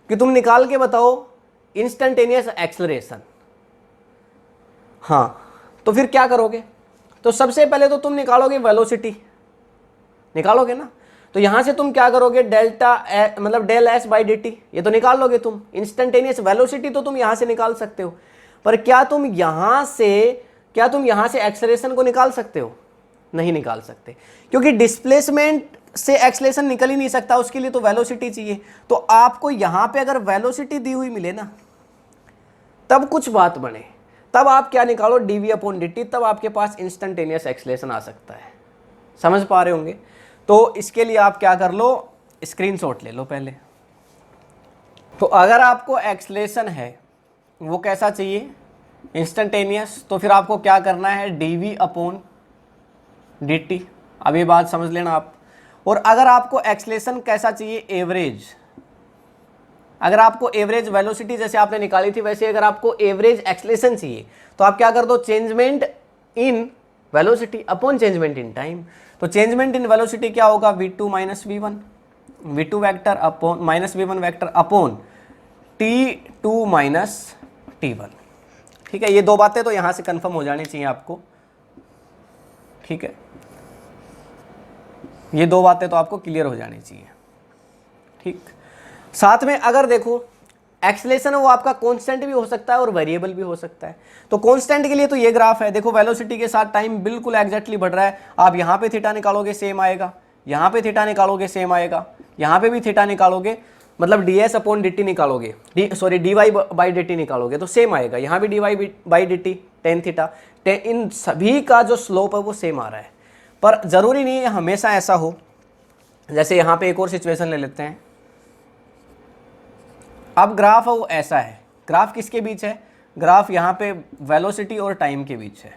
कि तुम निकाल के बताओ इंस्टेंटेनियस एक्सेलरेशन, हाँ, तो फिर क्या करोगे, तो सबसे पहले तो तुम निकालोगे वेलोसिटी, निकालोगे ना, तो यहां से तुम क्या करोगे, डेल s बाई dt, ये तो निकाल लोगे तुम। इंस्टेंटेनियस वेलोसिटी तो तुम यहां से निकाल सकते हो, पर क्या तुम यहां से एक्सेलरेशन को निकाल सकते हो, नहीं निकाल सकते, क्योंकि डिस्प्लेसमेंट से एक्सेलरेशन निकल ही नहीं सकता, उसके लिए तो वेलोसिटी चाहिए। तो आपको यहां पे अगर वेलोसिटी दी हुई मिले ना, तब कुछ बात बने, तब आप क्या निकालो, dv अपॉन dt, तब आपके पास इंस्टेंटेनियस एक्सेलरेशन आ सकता है। समझ पा रहे होंगे। तो इसके लिए आप क्या कर लो, स्क्रीनशॉट ले लो पहले। तो अगर आपको एक्सेलरेशन है वो कैसा चाहिए, इंस्टेंटेनियस, तो फिर आपको क्या करना है, dv अपॉन dt। अब ये बात समझ लेना आप। और अगर आपको एक्सलेशन कैसा चाहिए, एवरेज, अगर आपको एवरेज वेलोसिटी जैसे आपने निकाली थी वैसे अगर आपको एवरेज एक्सलेशन चाहिए तो आप क्या कर दो, चेंजमेंट इन वेलोसिटी अपॉन चेंजमेंट इन टाइम। तो चेंजमेंट इन वेलोसिटी क्या होगा, v2 minus v1, v2 vector upon minus v1 vector upon t2 minus t1। ठीक है, ये दो बातें तो यहां से कंफर्म हो जानी चाहिए आपको। ठीक है, ये दो बातें तो आपको क्लियर हो जानी चाहिए। ठीक, साथ में अगर देखो एक्सलेशन वो आपका कांस्टेंट भी हो सकता है और वेरिएबल भी हो सकता है। तो कांस्टेंट के लिए तो ये ग्राफ है, देखो वेलोसिटी के साथ टाइम बिल्कुल एग्जैक्टली बढ़ रहा है। आप यहाँ पे थीटा निकालोगे सेम आएगा, यहाँ पे थीटा निकालोगे सेम आएगा, यहाँ पे भी थीटा निकालोगे, मतलब ds अपॉन dt निकालोगे, dy बाई dt निकालोगे तो सेम आएगा। यहाँ भी dy by dt tan theta, इन सभी का जो स्लोप है वो सेम आ रहा है। पर जरूरी नहीं है हमेशा ऐसा हो। जैसे यहाँ पे एक और सिचुएशन ले लेते हैं। अब ग्राफ है वो ऐसा है, ग्राफ किसके बीच है, ग्राफ यहाँ पे वेलोसिटी और टाइम के बीच है।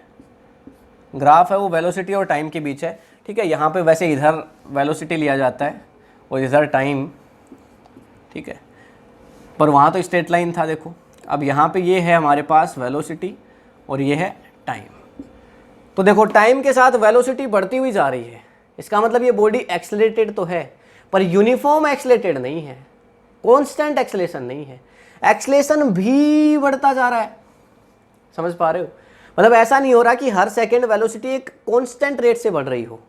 ग्राफ है वो वेलोसिटी और टाइम के बीच है। ठीक है, यहाँ पे वैसे इधर वेलोसिटी लिया जाता है और इधर टाइम। ठीक है, पर वहाँ तो स्ट्रेट लाइन था। देखो अब यहाँ पे ये है हमारे पास वेलोसिटी और ये है टाइम। तो देखो टाइम के साथ वेलोसिटी बढ़ती हुई जा रही है, इसका मतलब ये बॉडी एक्सेलरेटेड तो है पर यूनिफॉर्म एक्सेलरेटेड नहीं है, कांस्टेंट एक्सेलेरेशन नहीं है, एक्सेलेरेशन भी बढ़ता जा रहा है। समझ पा रहे हो, मतलब ऐसा नहीं हो रहा कि हर सेकंड वेलोसिटी एक कांस्टेंट रेट से बढ़ रही हो।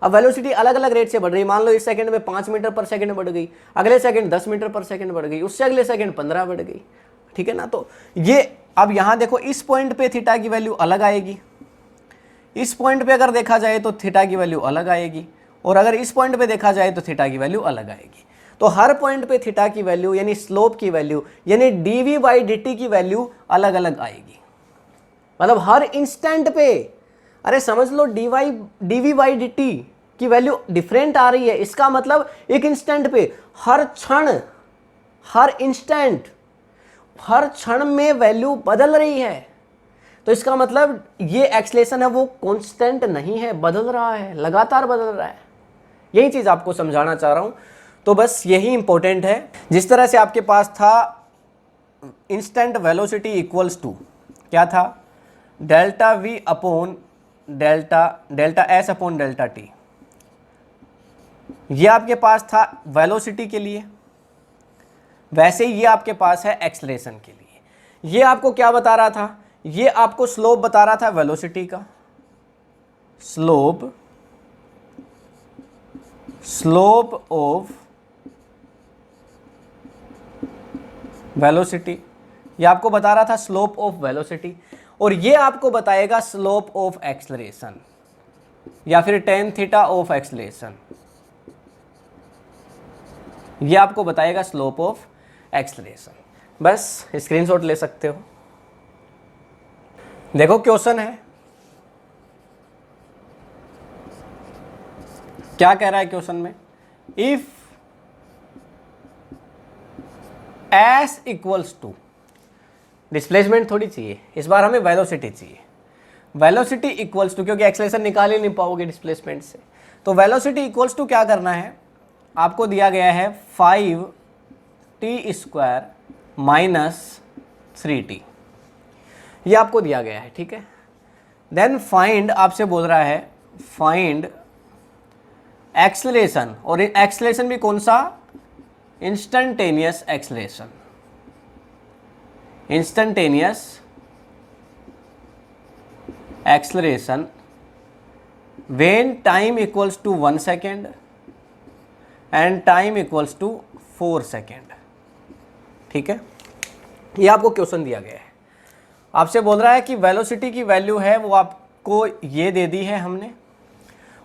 अब वेलोसिटी अलग अलग रेट से बढ़ रही है। मान लो इस सेकंड में 5 मीटर पर सेकंड बढ़ गई, अगले सेकंड 10 मीटर पर सेकंड बढ़ गई, उससे अगले सेकंड 15 बढ़ गई। ठीक है ना, तो ये अब यहाँ देखो इस पॉइंट पे थीटा की वैल्यू अलग आएगी, इस पॉइंट पे अगर देखा जाए तो थीटा की वैल्यू अलग आएगी, और अगर इस पॉइंट पे देखा जाए तो थीटा की वैल्यू अलग आएगी। तो हर पॉइंट पे थीटा की वैल्यू यानी स्लोप की वैल्यू यानी dv बाई dt की वैल्यू अलग अलग आएगी। मतलब हर इंस्टेंट पे, अरे समझ लो dv बाई dt की वैल्यू डिफरेंट आ रही है। इसका मतलब एक इंस्टेंट पे, हर क्षण, हर इंस्टेंट, हर क्षण में वैल्यू बदल रही है। तो इसका मतलब ये एक्सेलेरेशन है वो कांस्टेंट नहीं है, बदल रहा है, लगातार बदल रहा है। यही चीज आपको समझाना चाह रहा हूं। तो बस यही इंपॉर्टेंट है। जिस तरह से आपके पास था इंस्टेंट वेलोसिटी इक्वल्स टू क्या था, delta v upon delta s upon delta T, ये आपके पास था वेलोसिटी के लिए। वैसे ही ये आपके पास है एक्सेलरेशन के लिए। ये आपको क्या बता रहा था, ये आपको स्लोप बता रहा था वेलोसिटी का, स्लोप ऑफ वेलोसिटी, ये आपको बता रहा था स्लोप ऑफ वेलोसिटी। और ये आपको बताएगा स्लोप ऑफ एक्सेलरेशन या फिर टेन थीटा ऑफ एक्सेलरेशन, ये आपको बताएगा स्लोप ऑफ एक्सेलरेशन। बस स्क्रीनशॉट ले सकते हो। देखो क्वेश्चन है, क्या कह रहा है क्वेश्चन में, if s equals to, displacement थोड़ी चाहिए इस बार, हमें वेलोसिटी चाहिए। वेलोसिटी इक्वल्स टू, क्योंकि एक्सेलरेशन निकाल ही नहीं पाओगे डिस्प्लेसमेंट से, तो वेलोसिटी इक्वल्स टू क्या करना है, आपको दिया गया है 5t स्क्वायर माइनस 3t, ये आपको दिया गया है। ठीक है, देन फाइंड, आपसे बोल रहा है फाइंड एक्सेलरेशन, और एक्सेलरेशन भी कौन सा, instantaneous acceleration, instantaneous acceleration when time equals to 1 second and time equals to 4 second. ठीक है, ये आपको क्वेश्चन दिया गया है। आपसे बोल रहा है कि वेलोसिटी की वैल्यू है वो आपको ये दे दी है हमने,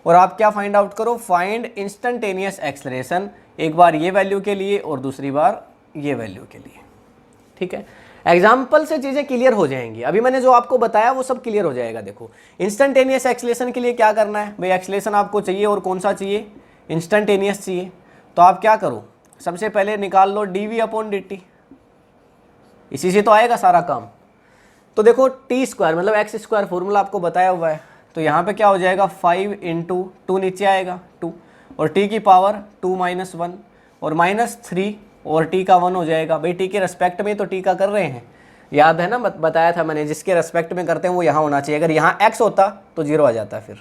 और आप क्या फाइंड आउट करो, फाइंड इंस्टेंटेनियस एक्सेलरेशन, एक बार ये वैल्यू के लिए और दूसरी बार ये वैल्यू के लिए। ठीक है, एग्जाम्पल से चीज़ें क्लियर हो जाएंगी। अभी मैंने जो आपको बताया वो सब क्लियर हो जाएगा। देखो इंस्टेंटेनियस एक्सेलरेशन के लिए क्या करना है भाई, एक्सेलरेशन आपको चाहिए और कौन सा चाहिए, इंस्टेंटेनियस चाहिए। तो आप क्या करो, सबसे पहले निकाल लो dv अपॉन dt, इसी से तो आएगा सारा काम। तो देखो टी स्क्वायर मतलब एक्स स्क्वायर फॉर्मूला आपको बताया हुआ है, तो यहाँ पे क्या हो जाएगा 5 इंटू 2 नीचे आएगा 2 और t की पावर 2 - 1 और -3 और t का 1 हो जाएगा। भाई t के रेस्पेक्ट में तो t का कर रहे हैं, याद है ना, बताया था मैंने, जिसके रेस्पेक्ट में करते हैं वो यहाँ होना चाहिए। अगर यहाँ x होता तो 0 आ जाता फिर,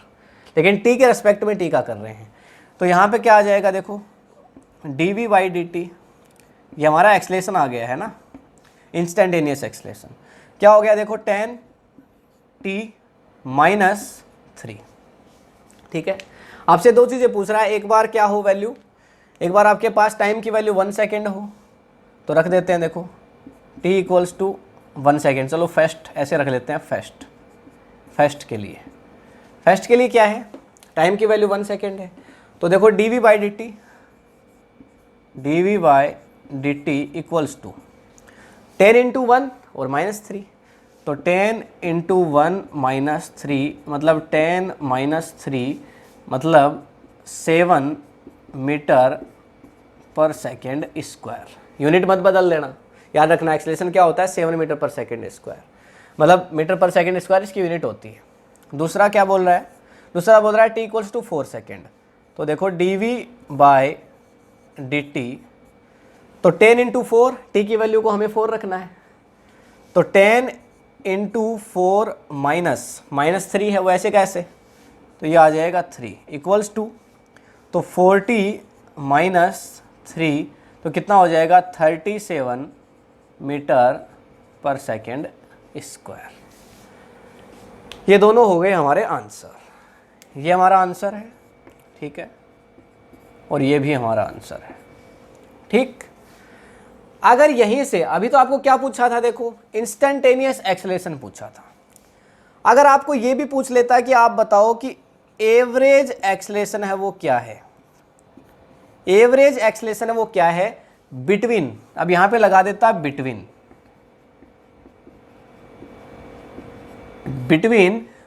लेकिन t के रेस्पेक्ट में t का कर रहे हैं। तो यहाँ पे क्या आ जाएगा देखो dv/dt, ये हमारा एक्सलेशन आ गया है ना, इंस्टेंटेनियस एक्सलेशन। क्या हो गया देखो 10t - 3। ठीक है, आपसे दो चीज़ें पूछ रहा है, एक बार क्या हो वैल्यू, एक बार आपके पास टाइम की वैल्यू 1 सेकेंड हो तो रख देते हैं देखो t = 1 सेकेंड। चलो फर्स्ट ऐसे रख लेते हैं, फर्स्ट के लिए क्या है, टाइम की वैल्यू 1 सेकेंड है। तो देखो dv/dt = 10 इंटू 1 और -3, तो 10 इंटू 1 -3 मतलब 10 - 3 मतलब 7 मीटर पर सेकेंड स्क्वायर। यूनिट मत बदल देना, याद रखना एक्सेलरेशन क्या होता है 7 मीटर पर सेकेंड स्क्वायर, मतलब मीटर पर सेकेंड स्क्वायर इसकी यूनिट होती है। दूसरा क्या बोल रहा है, दूसरा बोल रहा है t = 4 सेकेंड। तो देखो dv/dt, तो 10 इंटू 4, t की वैल्यू को हमें 4 रखना है, तो 10 इंटू 4 -3 है, वो ऐसे कैसे, तो ये आ जाएगा 3 = तो 40 - 3 तो कितना हो जाएगा 37 मीटर पर सेकेंड स्क्वायर। ये दोनों हो गए हमारे आंसर, ये हमारा आंसर है, ठीक है, और ये भी हमारा आंसर है। ठीक, अगर यहीं से, अभी तो आपको क्या पूछा था देखो, इंस्टेंटेनियस एक्सेलरेशन पूछा था। अगर आपको ये भी पूछ लेता कि आप बताओ कि एवरेज एक्सेलरेशन है वो क्या है, एवरेज एक्सेलरेशन है वो क्या है बिटवीन, अब यहां पे लगा देता बिटवीन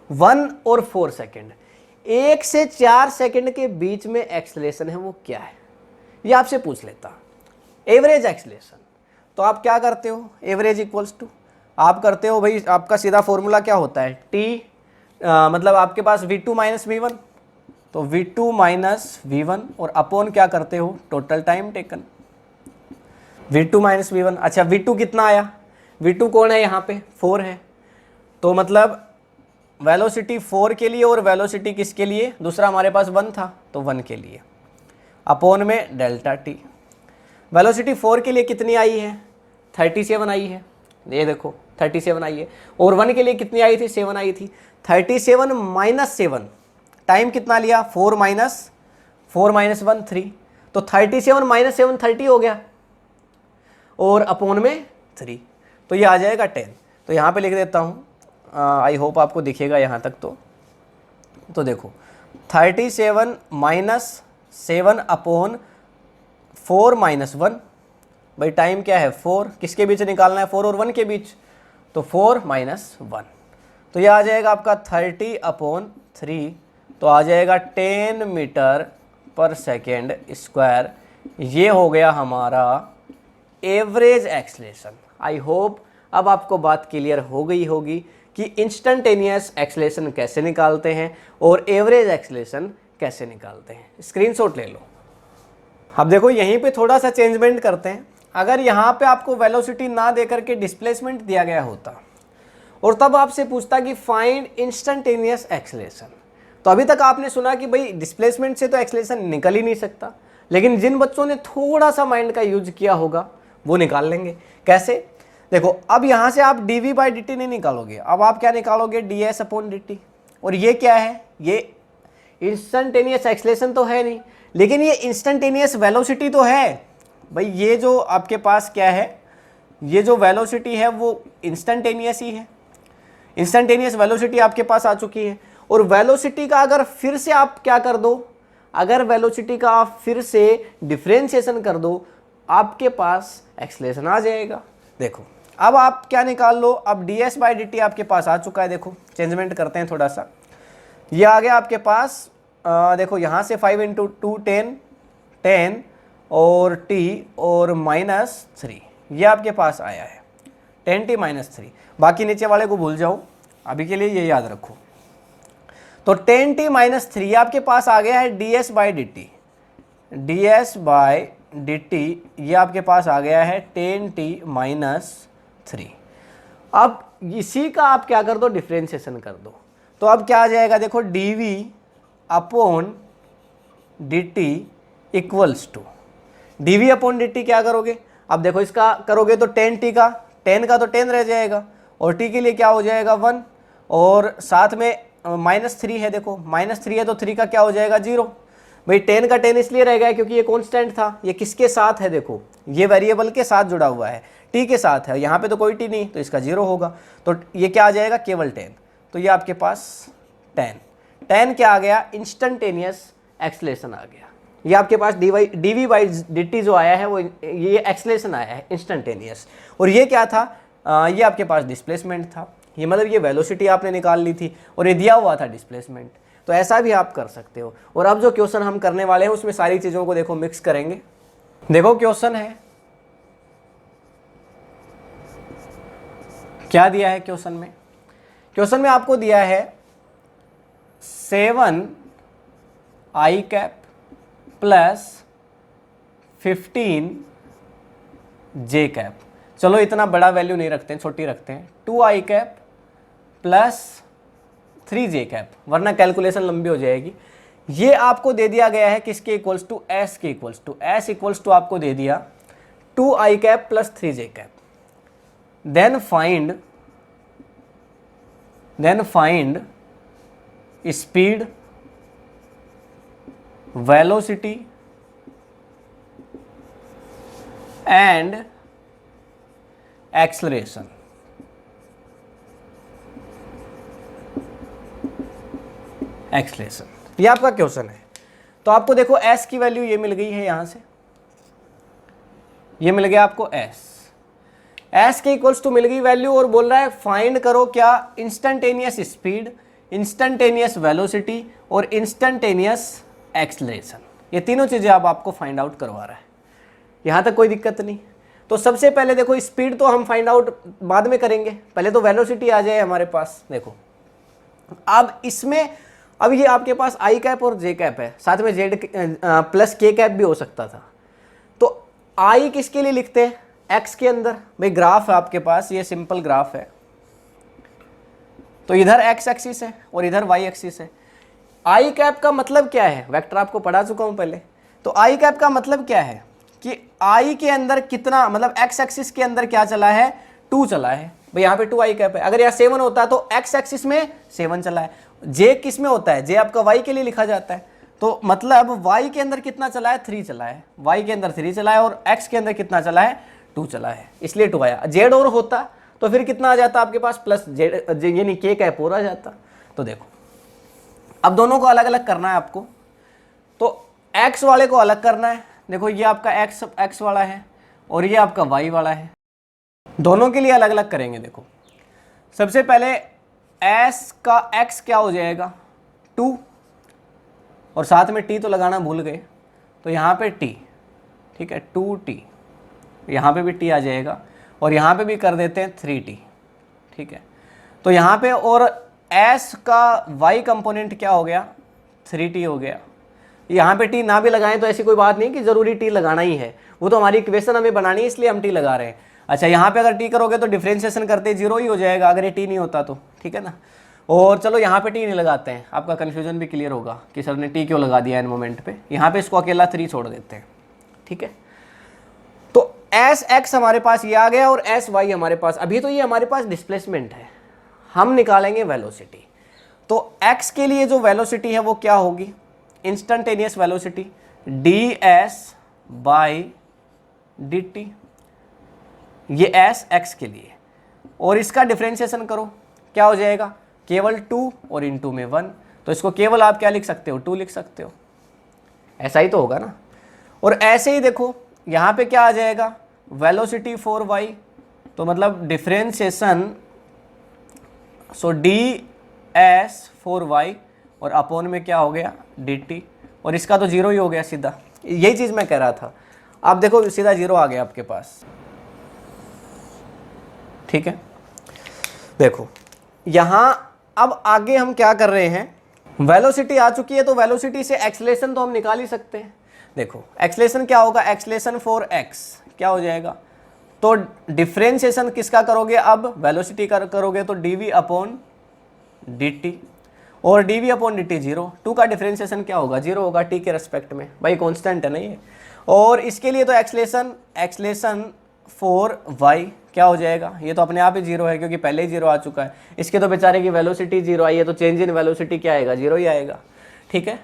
1 और 4 सेकेंड, 1 से 4 सेकेंड के बीच में एक्सेलरेशन है वो क्या है, ये आपसे पूछ लेता एवरेज एक्सेलरेशन। तो आप क्या करते हो, एवरेज = आप करते हो भाई, आपका सीधा फॉर्मूला क्या होता है t, मतलब आपके पास v2 - v1, तो v2 - v1 और अपॉन क्या करते हो total time taken, v2 - v1। अच्छा v2 कितना आया, v2 कौन है यहाँ पे 4 है, तो मतलब वेलोसिटी 4 के लिए और वेलोसिटी किसके लिए, दूसरा हमारे पास 1 था तो 1 के लिए, अपॉन में डेल्टा t। वेलोसिटी 4 के लिए कितनी आई है 37 आई है, ये देखो 37 आई है, और 1 के लिए कितनी आई थी 7 आई थी, 37 - 7 टाइम कितना लिया 4 - 1 3, तो 37 - 7 30 हो गया, और अपॉन में 3, तो ये आ जाएगा 10। तो यहाँ पे लिख देता हूँ, आई होप आपको दिखेगा यहाँ तक। तो देखो 37 - 7 अपॉन 4 - 1, भाई टाइम क्या है 4, किसके बीच निकालना है 4 और 1 के बीच, तो 4 - 1, तो ये आ जाएगा आपका 30/3, तो आ जाएगा 10 मीटर पर सेकेंड स्क्वायर। ये हो गया हमारा एवरेज एक्सेलरेशन। आई होप अब आपको बात क्लियर हो गई होगी कि इंस्टेंटेनियस एक्सेलरेशन कैसे निकालते हैं और एवरेज एक्सेलरेशन कैसे निकालते हैं। स्क्रीनशॉट ले लो। अब देखो यहीं पे थोड़ा सा चेंजमेंट करते हैं। अगर यहाँ पे आपको वेलोसिटी ना दे करके डिस्प्लेसमेंट दिया गया होता और तब आपसे पूछता कि फाइंड इंस्टेंटेनियस एक्सेलरेशन, तो अभी तक आपने सुना कि भाई डिस्प्लेसमेंट से तो एक्सेलरेशन निकल ही नहीं सकता, लेकिन जिन बच्चों ने थोड़ा सा माइंड का यूज किया होगा वो निकाल लेंगे। कैसे, देखो अब यहाँ से आप dv/dt नहीं निकालोगे, अब आप क्या निकालोगे ds/dt, और ये क्या है, ये इंस्टेंटेनियस एक्सेलरेशन तो है नहीं, लेकिन ये इंस्टेंटेनियस वेलोसिटी तो है। भाई ये जो आपके पास क्या है, ये जो वेलोसिटी है वो इंस्टेंटेनियस ही है, इंस्टेंटेनियस वेलोसिटी आपके पास आ चुकी है। और वेलोसिटी का अगर फिर से आप क्या कर दो, अगर वेलोसिटी का आप फिर से डिफरेंशिएशन कर दो, आपके पास एक्सेलरेशन आ जाएगा। देखो अब आप क्या निकाल लो, अब ds/dt आपके पास आ चुका है। देखो चेंजमेंट करते हैं थोड़ा सा, ये आ गया आपके पास, देखो यहाँ से 5 × 2 10 और t और -3, ये आपके पास आया है 10t - 3। बाकी नीचे वाले को भूल जाओ, अभी के लिए ये याद रखो। तो 10t माइनस 3 आपके पास आ गया है ds by D T, ds by D T ये आपके पास आ गया है 10t माइनस 3। अब इसी का आप क्या कर दो, डिफ्रेंशिएशन कर दो, तो अब क्या आ जाएगा देखो, dv upon dt equals to, dv upon dt क्या करोगे, अब देखो इसका करोगे तो 10t का 10 का तो 10 रह जाएगा, और t के लिए क्या हो जाएगा 1, और साथ में -3 है, देखो -3 है तो 3 का क्या हो जाएगा 0। भाई 10 का 10 इसलिए रह गया क्योंकि ये कांस्टेंट था, ये किसके साथ है, देखो ये वेरिएबल के साथ जुड़ा हुआ है, t के साथ है, यहाँ पे तो कोई t नहीं, तो इसका 0 होगा, तो ये क्या आ जाएगा केवल 10। तो ये आपके पास 10 क्या आ गया, इंस्टेंटेनियस एक्सलेशन आ गया। ये आपके पास dv बाई dt जो आया है वो ये एक्सलेशन आया है इंस्टेंटेनियस, और ये क्या था, ये आपके पास डिस्प्लेसमेंट था, ये मतलब ये वेलोसिटी आपने निकाल ली थी और ये दिया हुआ था डिस्प्लेसमेंट। तो ऐसा भी आप कर सकते हो। और अब जो क्वेश्चन हम करने वाले हैं उसमें सारी चीज़ों को देखो मिक्स करेंगे। देखो क्वेश्चन है, क्या दिया है क्वेश्चन में, क्वेश्चन में आपको दिया है 7 i cap plus 15 j cap. चलो इतना बड़ा वैल्यू नहीं रखते हैं, छोटी रखते हैं, 2 i cap plus 3 j cap, वरना कैलकुलेशन लंबी हो जाएगी। ये आपको दे दिया गया है किसके इक्वल्स टू, s के equals to, s equals to आपको दे दिया 2 i cap plus 3 j cap. Then find speed, velocity and acceleration. ये आपका क्वेश्चन है। तो आपको देखो s की वैल्यू ये मिल गई है, यहां से ये मिल गया आपको s के इक्वल्स टू मिल गई वैल्यू, और बोल रहा है फाइंड करो क्या, इंस्टेंटेनियस स्पीड, इंस्टेंटेनियस वेलोसिटी और इंस्टेंटेनियस एक्सलरेशन। ये तीनों चीजें अब आपको फाइंड आउट करवा रहा है, यहां तक कोई दिक्कत नहीं। तो सबसे पहले देखो स्पीड तो हम फाइंड आउट बाद में करेंगे, पहले तो वेलोसिटी आ जाए हमारे पास। देखो अब इसमें, अब ये आपके पास आई कैप और जे कैप है, साथ में जेड प्लस के कैप भी हो सकता था। तो आई किसके लिए लिखते हैं, एक्स के अंदर, भाई ग्राफ है आपके पास, ये सिंपल ग्राफ है, तो इधर एक्स एक्सिस है और इधर वाई एक्सिस है। आई कैप का मतलब क्या है, वेक्टर आपको पढ़ा चुका हूं पहले। तो आई कैप का मतलब क्या है कि आई के अंदर कितना, मतलब एक्स एक्सिस के अंदर क्या चला है, 2 चला है। भाई यहाँ पे 2 आई कैप है, अगर यहाँ 7 होता है तो एक्स एक्सिस में 7 चला है। जे किस में होता है, जे आपका वाई के लिए लिखा जाता है, तो मतलब वाई के अंदर कितना चला है, 3 चला है, वाई के अंदर 3 चला है, और एक्स के अंदर कितना चला है, 2 चला है, इसलिए 2 आया। जेड और होता तो फिर कितना आ जाता आपके पास, प्लस जेड यानी के कैप और आ जाता। तो देखो अब दोनों को अलग अलग करना है आपको, तो एक्स वाले को अलग करना है। देखो ये आपका एक्स वाला है और ये आपका वाई वाला है, दोनों के लिए अलग अलग करेंगे। देखो सबसे पहले एस का एक्स क्या हो जाएगा, 2, और साथ में टी तो लगाना भूल गए, तो यहाँ पे टी, ठीक है 2t, यहाँ पे भी टी आ जाएगा, और यहाँ पे भी कर देते हैं 3t, ठीक है। तो यहाँ पे और एस का वाई कंपोनेंट क्या हो गया, 3t हो गया। यहाँ पे टी ना भी लगाएं तो ऐसी कोई बात नहीं कि ज़रूरी टी लगाना ही है, वो तो हमारी इक्वेशन हमें बनानी है इसलिए हम टी लगा रहे हैं। अच्छा यहाँ पे अगर टी करोगे तो डिफ्रेंशिएशन करते 0 ही हो जाएगा अगर ये टी नहीं होता तो, ठीक है ना। और चलो यहाँ पे टी नहीं लगाते हैं, आपका कन्फ्यूजन भी क्लियर होगा कि सर ने टी क्यों लगा दिया इन मोमेंट पे। यहाँ पे इसको अकेला 3 छोड़ देते हैं, ठीक है। तो एस एक्स हमारे पास ये आ गया और एस वाई हमारे पास, अभी तो ये हमारे पास डिस्प्लेसमेंट है, हम निकालेंगे वेलोसिटी। तो एक्स के लिए जो वेलोसिटी है वो क्या होगी, instantaneous velocity D S by D T, ये एस एक्स के लिए, और इसका डिफ्रेंशिएशन करो क्या हो जाएगा, केवल 2 और इनटू में 1, तो इसको केवल आप क्या लिख सकते हो, 2 लिख सकते हो, ऐसा ही तो होगा ना। और ऐसे ही देखो यहाँ पे क्या आ जाएगा, वेलोसिटी 4y, तो मतलब डिफ्रेंशिएशन, सो डी एस 4y और अपोन में क्या हो गया dt, और इसका तो 0 ही हो गया सीधा, यही चीज़ मैं कह रहा था। आप देखो सीधा 0 आ गया आपके पास, ठीक है। देखो यहाँ अब आगे हम क्या कर रहे हैं, वेलोसिटी आ चुकी है, तो वेलोसिटी से एक्सलेशन तो हम निकाल ही सकते हैं। देखो एक्सलेशन क्या होगा, एक्सलेशन फॉर एक्स क्या हो जाएगा, तो डिफ्रेंशिएशन किसका करोगे, अब वेलोसिटी का करोगे तो dv अपॉन dt, और dv upon dt zero, two का डिफ्रेंशिएशन क्या होगा, जीरो होगा t के रेस्पेक्ट में, भाई कांस्टेंट है ना ये। और इसके लिए तो एक्सलेशन फॉर y क्या हो जाएगा, ये तो अपने आप ही जीरो है क्योंकि पहले ही जीरो आ चुका है। इसके तो बेचारे की वेलोसिटी जीरो आई है, तो चेंज इन वेलोसिटी क्या आएगा, जीरो ही आएगा। ठीक है,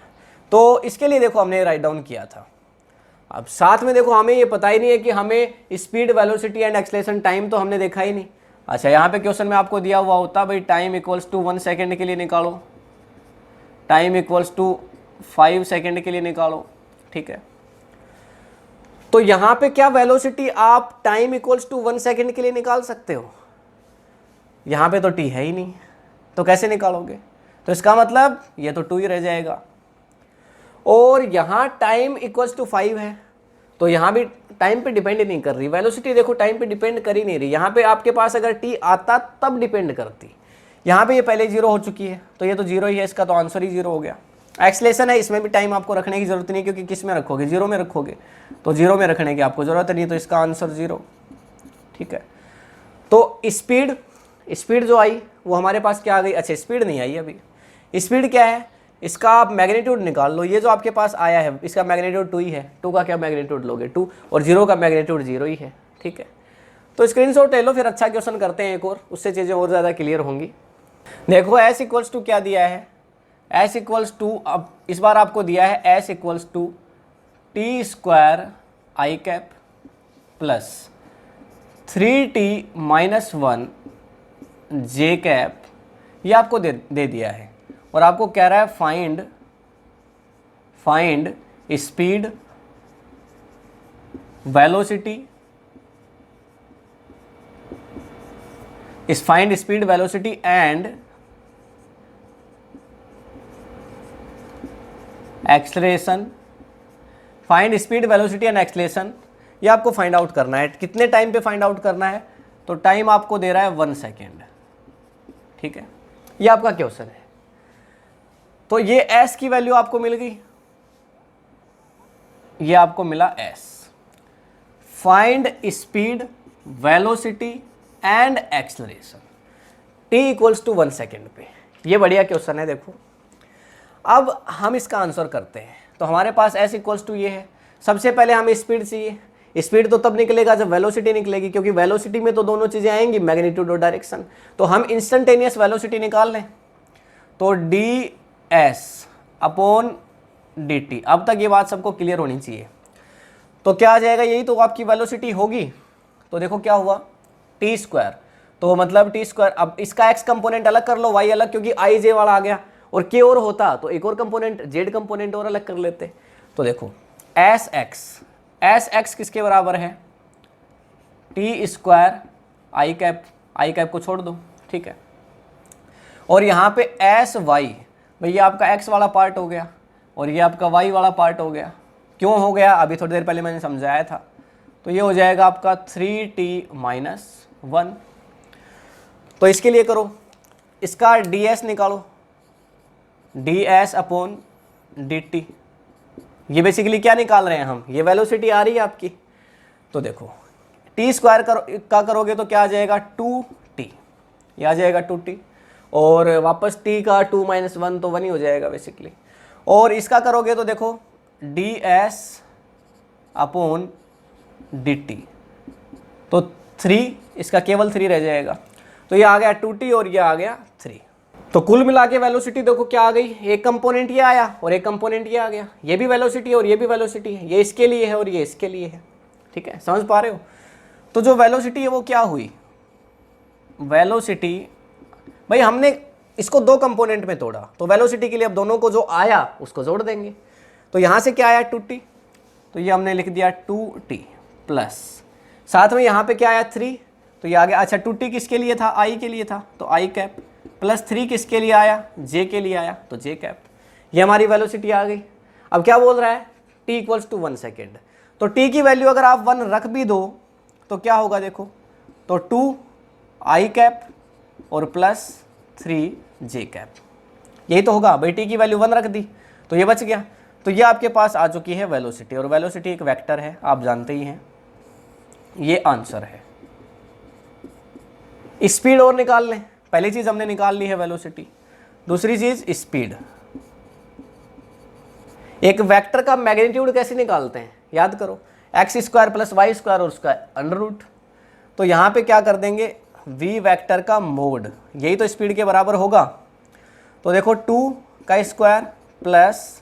तो इसके लिए देखो हमने राइट डाउन किया था। अब साथ में देखो हमें ये पता ही नहीं है कि हमें speed, velocity and acceleration, time तो हमने देखा ही नहीं। अच्छा, यहाँ पे क्वेश्चन में आपको दिया हुआ होता भाई टाइम इक्वल्स टू 1 सेकेंड के लिए निकालो, टाइम इक्वल्स टू 5 सेकेंड के लिए निकालो। ठीक है, तो यहाँ पे क्या वेलोसिटी आप टाइम इक्वल्स टू 1 सेकेंड के लिए निकाल सकते हो, यहाँ पे तो t है ही नहीं, तो कैसे निकालोगे, तो इसका मतलब ये तो 2 ही रह जाएगा। और यहाँ टाइम इक्वल्स टू 5 है, तो यहाँ भी टाइम पे डिपेंड नहीं कर रही वेलोसिटी, देखो टाइम पे डिपेंड कर ही नहीं रही। यहाँ पे आपके पास अगर t आता तब डिपेंड करती, यहाँ पे ये पहले जीरो हो चुकी है, तो ये तो जीरो ही है, इसका तो आंसर ही जीरो हो गया। एक्सलेशन है, इसमें भी टाइम आपको रखने की जरूरत नहीं, क्योंकि किस में रखोगे, जीरो में रखोगे, तो जीरो में रखने की आपको जरूरत नहीं, तो इसका आंसर जीरो। ठीक है, तो स्पीड जो आई वो हमारे पास क्या आ गई, अच्छा स्पीड नहीं आई अभी, स्पीड क्या है, इसका आप मैग्नीट्यूड निकाल लो। ये जो आपके पास आया है इसका मैग्नीट्यूड 2 ही है, 2 का क्या मैग्नीट्यूड लोगे 2, और जीरो का मैग्नीट्यूड जीरो ही है। ठीक है, तो स्क्रीनशॉट ले लो, फिर अच्छा क्वेश्चन करते हैं एक और, उससे चीज़ें और ज़्यादा क्लियर होंगी। देखो एस इक्वल्स टू क्या दिया है, एस इक्वल्स टू, अब इस बार आपको दिया है S equals to T square I cap plus 3t minus 1 J cap, ये आपको दे दिया है, और आपको कह रहा है find speed, velocity, find speed, velocity and acceleration, find speed, velocity and acceleration, ये आपको फाइंड आउट करना है। कितने टाइम पे फाइंड आउट करना है, तो टाइम आपको दे रहा है 1 सेकेंड। ठीक है, ये आपका क्वेश्चन है। तो ये s की वैल्यू आपको मिल गई, ये आपको मिला s। Find speed, velocity and acceleration, t equals to 1 second पे, ये बढ़िया क्वेश्चन है। देखो अब हम इसका आंसर करते हैं, तो हमारे पास s इक्वल्स टू ये है। सबसे पहले हमें स्पीड चाहिए, स्पीड तो तब निकलेगा जब वेलोसिटी निकलेगी, क्योंकि वेलोसिटी में तो दोनों चीज़ें आएंगी, मैग्नीट्यूड और डायरेक्शन। तो हम इंस्टेंटेनियस वेलोसिटी निकाल लें, तो ds अपॉन dt। अब तक ये बात सबको क्लियर होनी चाहिए। तो क्या आ जाएगा, यही तो आपकी वेलोसिटी होगी। तो देखो क्या हुआ, टी स्क्वायर, तो मतलब टी स्क्वायर, अब इसका एक्स कंपोनेंट अलग कर लो, वाई अलग, क्योंकि आई जे वाला आ गया, और के और होता तो एक और कंपोनेंट जेड कंपोनेंट और अलग कर लेते। तो देखो एस एक्स किसके बराबर है, टी स्क्वायर आई कैप को छोड़ दो। ठीक है, और यहाँ पे एस वाई, भाई ये आपका एक्स वाला पार्ट हो गया और ये आपका वाई वाला पार्ट हो गया। क्यों हो गया, अभी थोड़ी देर पहले मैंने समझाया था। तो ये हो जाएगा आपका 3t माइनस 1। तो इसके लिए करो, इसका ds निकालो, ds अपॉन dt। ये बेसिकली क्या निकाल रहे हैं हम, ये वेलोसिटी आ रही है आपकी। तो देखो टी स्क्वायर का करोगे तो क्या आ जाएगा 2t, ये आ जाएगा 2t, और वापस t का 2 माइनस 1 तो 1 ही हो जाएगा बेसिकली। और इसका करोगे तो देखो ds अपॉन dt, तो 3, इसका केवल 3 रह जाएगा। तो ये आ गया 2t और ये आ गया 3। तो कुल मिला के वेलोसिटी देखो क्या आ गई, एक कंपोनेंट ये आया और एक कंपोनेंट ये आ गया। ये भी वेलोसिटी और ये भी वेलोसिटी है, ये इसके लिए है और ये इसके लिए है। ठीक है, समझ पा रहे हो। तो जो वेलोसिटी है वो क्या हुई, वेलोसिटी, भाई हमने इसको 2 कंपोनेंट में तोड़ा, तो वेलोसिटी के लिए अब दोनों को जो आया उसको जोड़ देंगे। तो यहाँ से क्या आया 2t, तो ये हमने लिख दिया 2t प्लस, साथ में यहाँ पे क्या आया 3, तो ये आ गया। अच्छा 2t किसके लिए था, आई के लिए था, तो आई कैप, प्लस 3 किसके लिए आया, जे के लिए आया, तो जे कैप। ये हमारी वेलोसिटी आ गई। अब क्या बोल रहा है, t इक्वल्स टू 1 सेकेंड। तो t की वैल्यू अगर आप 1 रख भी दो तो क्या होगा देखो, तो 2 आई कैप और प्लस 3 जे कैप, यही तो होगा भाई, टी की वैल्यू 1 रख दी तो ये बच गया। तो ये आपके पास आ चुकी है वेलोसिटी, और वेलोसिटी एक वेक्टर है, आप जानते ही हैं, ये आंसर है। स्पीड और निकाल लें, पहली चीज हमने निकाल ली है वेलोसिटी, दूसरी चीज स्पीड। एक वेक्टर का मैग्नीट्यूड कैसे निकालते हैं, याद करो, X square plus Y square और उसका अंडर रूट। तो यहाँ पे क्या कर देंगे, वी वेक्टर का मोड, यही तो स्पीड के बराबर होगा। तो देखो 2 का स्क्वायर प्लस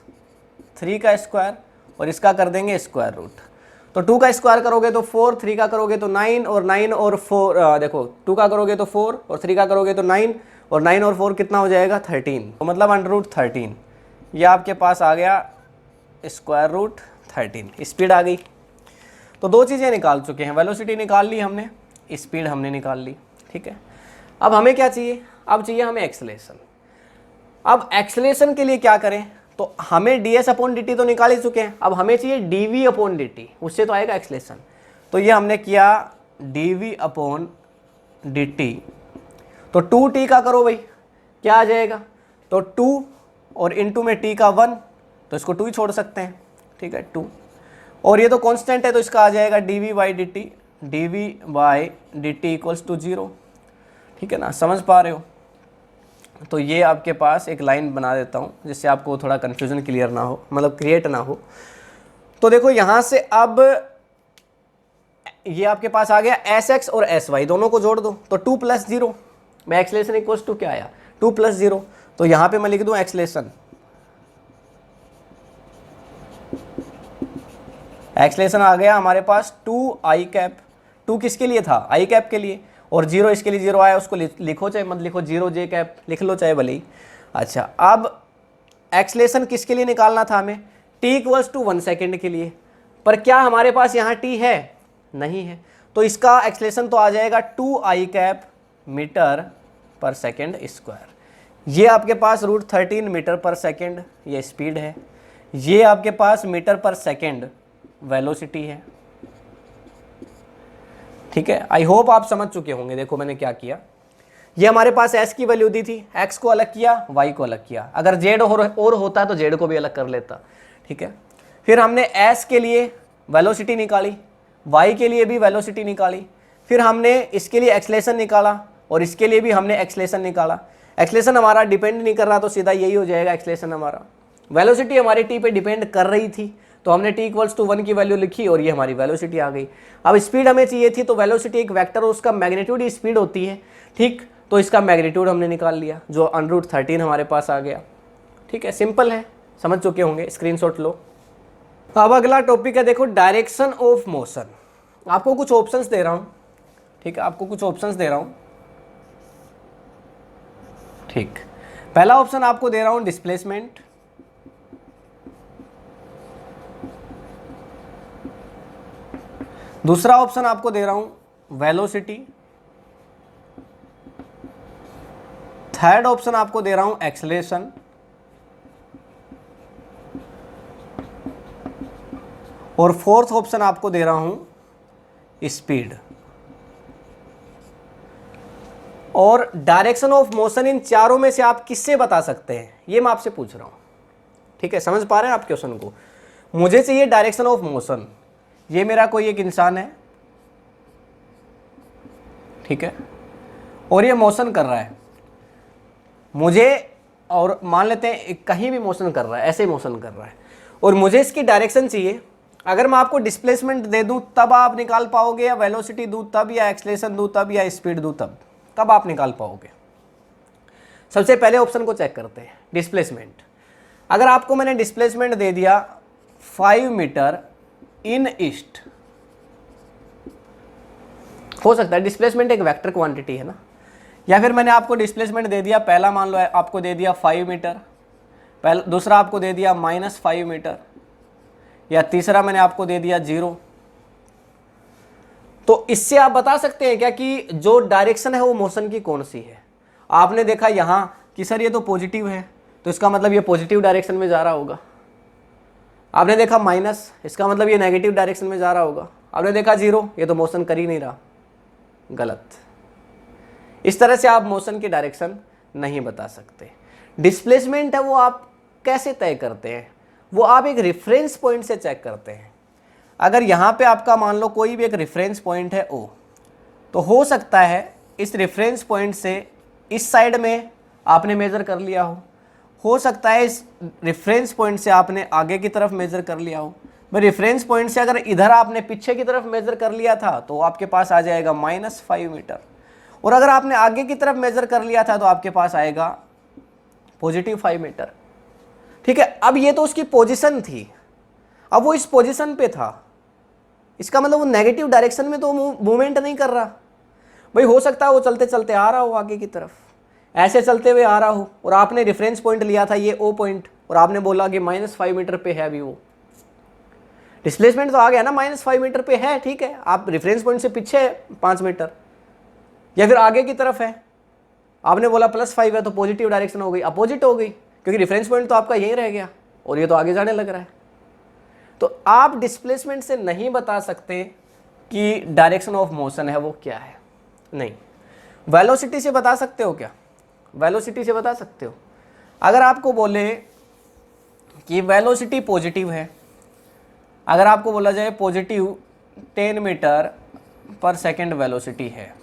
3 का स्क्वायर और इसका कर देंगे स्क्वायर रूट। तो 2 का स्क्वायर करोगे तो 4, 3 का करोगे तो 9 और 9 और 4 देखो 2 का करोगे तो 4 और 3 का करोगे तो 9 और 9 और 4 कितना हो जाएगा 13, तो मतलब अंडर रूट 13। ये आपके पास आ गया स्क्वायर रूट 13, स्पीड आ गई। तो दो चीज़ें निकाल चुके हैं, वेलोसिटी निकाल ली हमने, स्पीड हमने निकाल ली, ठीक है। अब हमें क्या चाहिए, अब चाहिए हमें एक्सेलेरेशन। अब एक्सेलेरेशन के लिए क्या करें, तो हमें ds अपॉन dt तो निकाल ही चुके हैं, अब हमें चाहिए dv अपॉन dt, उससे तो आएगा एक्सेलेरेशन। तो ये हमने किया dv अपॉन dt, तो 2t का करो भाई, क्या आ जाएगा, तो 2 और इनटू में t का 1, तो इसको 2 ही छोड़ सकते हैं, ठीक है 2, और ये तो कांस्टेंट है तो इसका आ जाएगा dv by dt equals to 0, ठीक है ना, समझ पा रहे हो। तो ये आपके पास एक लाइन बना देता हूँ जिससे आपको थोड़ा कन्फ्यूजन क्लियर ना हो, मतलब क्रिएट ना हो। तो देखो यहाँ से अब ये आपके पास आ गया sx और sy, दोनों को जोड़ दो तो 2 + 0, मैं एक्सेलेरेशन इक्वल्स टू क्या आया 2 + 0, तो यहाँ पे मैं लिख दूँ एक्सेलेरेशन, एक्सेलेरेशन आ गया हमारे पास 2i कैप, 2 किसके लिए था i कैप के लिए, और 0 इसके लिए 0 आया, उसको लिखो चाहे मत लिखो, 0j कैप लिख लो चाहे भले ही। अच्छा, अब एक्सेलेरेशन किसके लिए निकालना था हमें, t इक्वल्स टू 1 सेकेंड के लिए, पर क्या हमारे पास यहाँ t है, नहीं है, तो इसका एक्सेलेरेशन तो आ जाएगा 2i कैप मीटर पर सेकेंड स्क्वायर। ये आपके पास √13 मीटर पर सेकेंड ये स्पीड है, ये आपके पास मीटर पर सेकेंड वेलोसिटी है, ठीक है। आई होप आप समझ चुके होंगे। देखो मैंने क्या किया, ये हमारे पास s की वैल्यू दी थी, x को अलग किया, y को अलग किया, अगर z और होता तो z को भी अलग कर लेता, ठीक है। फिर हमने s के लिए वेलोसिटी निकाली, y के लिए भी वेलोसिटी निकाली, फिर हमने इसके लिए एक्सेलेरेशन निकाला और इसके लिए भी हमने एक्सेलेरेशन निकाला। एक्सेलेरेशन हमारा डिपेंड नहीं कर रहा तो सीधा यही हो जाएगा एक्सेलेरेशन हमारा। वेलोसिटी हमारी t पे डिपेंड कर रही थी तो हमने t इक्वल्स टू 1 की वैल्यू लिखी और ये हमारी वेलोसिटी आ गई। अब स्पीड हमें चाहिए थी, तो वेलोसिटी एक वेक्टर और उसका मैग्नीट्यूड ही स्पीड होती है, ठीक, तो इसका मैग्नीट्यूड हमने निकाल लिया जो √13 हमारे पास आ गया, ठीक है। सिंपल है, समझ चुके होंगे, स्क्रीनशॉट लो। अब अगला टॉपिक है, देखो डायरेक्शन ऑफ मोशन। आपको कुछ ऑप्शंस दे रहा हूं, ठीक है, आपको कुछ ऑप्शंस दे रहा हूं, ठीक। पहला ऑप्शन आपको दे रहा हूं डिस्प्लेसमेंट, दूसरा ऑप्शन आपको दे रहा हूं वेलोसिटी, थर्ड ऑप्शन आपको दे रहा हूं एक्सेलेरेशन, और फोर्थ ऑप्शन आपको दे रहा हूं स्पीड। और डायरेक्शन ऑफ मोशन इन चारों में से आप किससे बता सकते हैं, ये मैं आपसे पूछ रहा हूं, ठीक है। समझ पा रहे हैं आप क्वेश्चन को। मुझे चाहिए डायरेक्शन ऑफ मोशन, ये मेरा कोई एक इंसान है, ठीक है, और ये मोशन कर रहा है मुझे, और मान लेते हैं कहीं भी मोशन कर रहा है, ऐसे मोशन कर रहा है, और मुझे इसकी डायरेक्शन चाहिए। अगर मैं आपको डिस्प्लेसमेंट दे दूं तब आप निकाल पाओगे, या वेलोसिटी दूं तब, या एक्सेलेरेशन दूं तब, या स्पीड दूं तब, कब आप निकाल पाओगे। सबसे पहले ऑप्शन को चेक करते हैं, डिस्प्लेसमेंट। अगर आपको मैंने डिस्प्लेसमेंट दे दिया 5 मीटर इन ईस्ट, हो सकता है डिस्प्लेसमेंट एक वेक्टर क्वांटिटी है ना, या फिर मैंने आपको डिस्प्लेसमेंट दे दिया, पहला मान लो आपको दे दिया 5 मीटर, पहला, दूसरा आपको दे दिया -5 मीटर, या तीसरा मैंने आपको दे दिया 0, तो इससे आप बता सकते हैं क्या कि जो डायरेक्शन है वो मोशन की कौन सी है। आपने देखा यहां कि सर ये तो पॉजिटिव है, तो इसका मतलब ये पॉजिटिव डायरेक्शन में जा रहा होगा। आपने देखा माइनस, इसका मतलब ये नेगेटिव डायरेक्शन में जा रहा होगा। आपने देखा 0, ये तो मोशन कर ही नहीं रहा, गलत। इस तरह से आप मोशन की डायरेक्शन नहीं बता सकते। डिस्प्लेसमेंट है वो आप कैसे तय करते हैं, वो आप एक रेफरेंस पॉइंट से चेक करते हैं। अगर यहाँ पे आपका मान लो कोई भी एक रेफरेंस पॉइंट है ओ, तो हो सकता है इस रेफरेंस पॉइंट से इस साइड में आपने मेज़र कर लिया हो सकता है इस रेफरेंस पॉइंट से आपने आगे की तरफ मेज़र कर लिया हो। भाई रेफरेंस पॉइंट से अगर इधर आपने पीछे की तरफ मेज़र कर लिया था तो आपके पास आ जाएगा -5 मीटर, और अगर आपने आगे की तरफ मेज़र कर लिया था तो आपके पास आएगा +5 मीटर। ठीक है, अब ये तो उसकी पोजीशन थी, अब वो इस पोजीशन पे था, इसका मतलब वो नेगेटिव डायरेक्शन में तो मूवमेंट नहीं कर रहा। भाई हो सकता है वो चलते चलते आ रहा हो आगे की तरफ, ऐसे चलते हुए आ रहा हो, और आपने रेफरेंस पॉइंट लिया था ये ओ पॉइंट, और आपने बोला कि -5 मीटर पे है अभी वो, डिस्प्लेसमेंट तो आ गया ना, -5 मीटर पे है। ठीक है, आप रेफरेंस पॉइंट से पीछे है 5 मीटर या फिर आगे की तरफ है, आपने बोला +5 है तो पॉजिटिव डायरेक्शन हो गई, अपोजिट हो गई, क्योंकि रेफरेंस पॉइंट तो आपका यहीं रह गया और ये तो आगे जाने लग रहा है। तो आप डिस्प्लेसमेंट से नहीं बता सकते कि डायरेक्शन ऑफ मोशन है वो क्या है, नहीं। वेलोसिटी से बता सकते हो क्या? वेलोसिटी से बता सकते हो। अगर आपको बोले कि वेलोसिटी पॉजिटिव है, अगर आपको बोला जाए पॉजिटिव 10 मीटर पर सेकेंड वेलोसिटी है,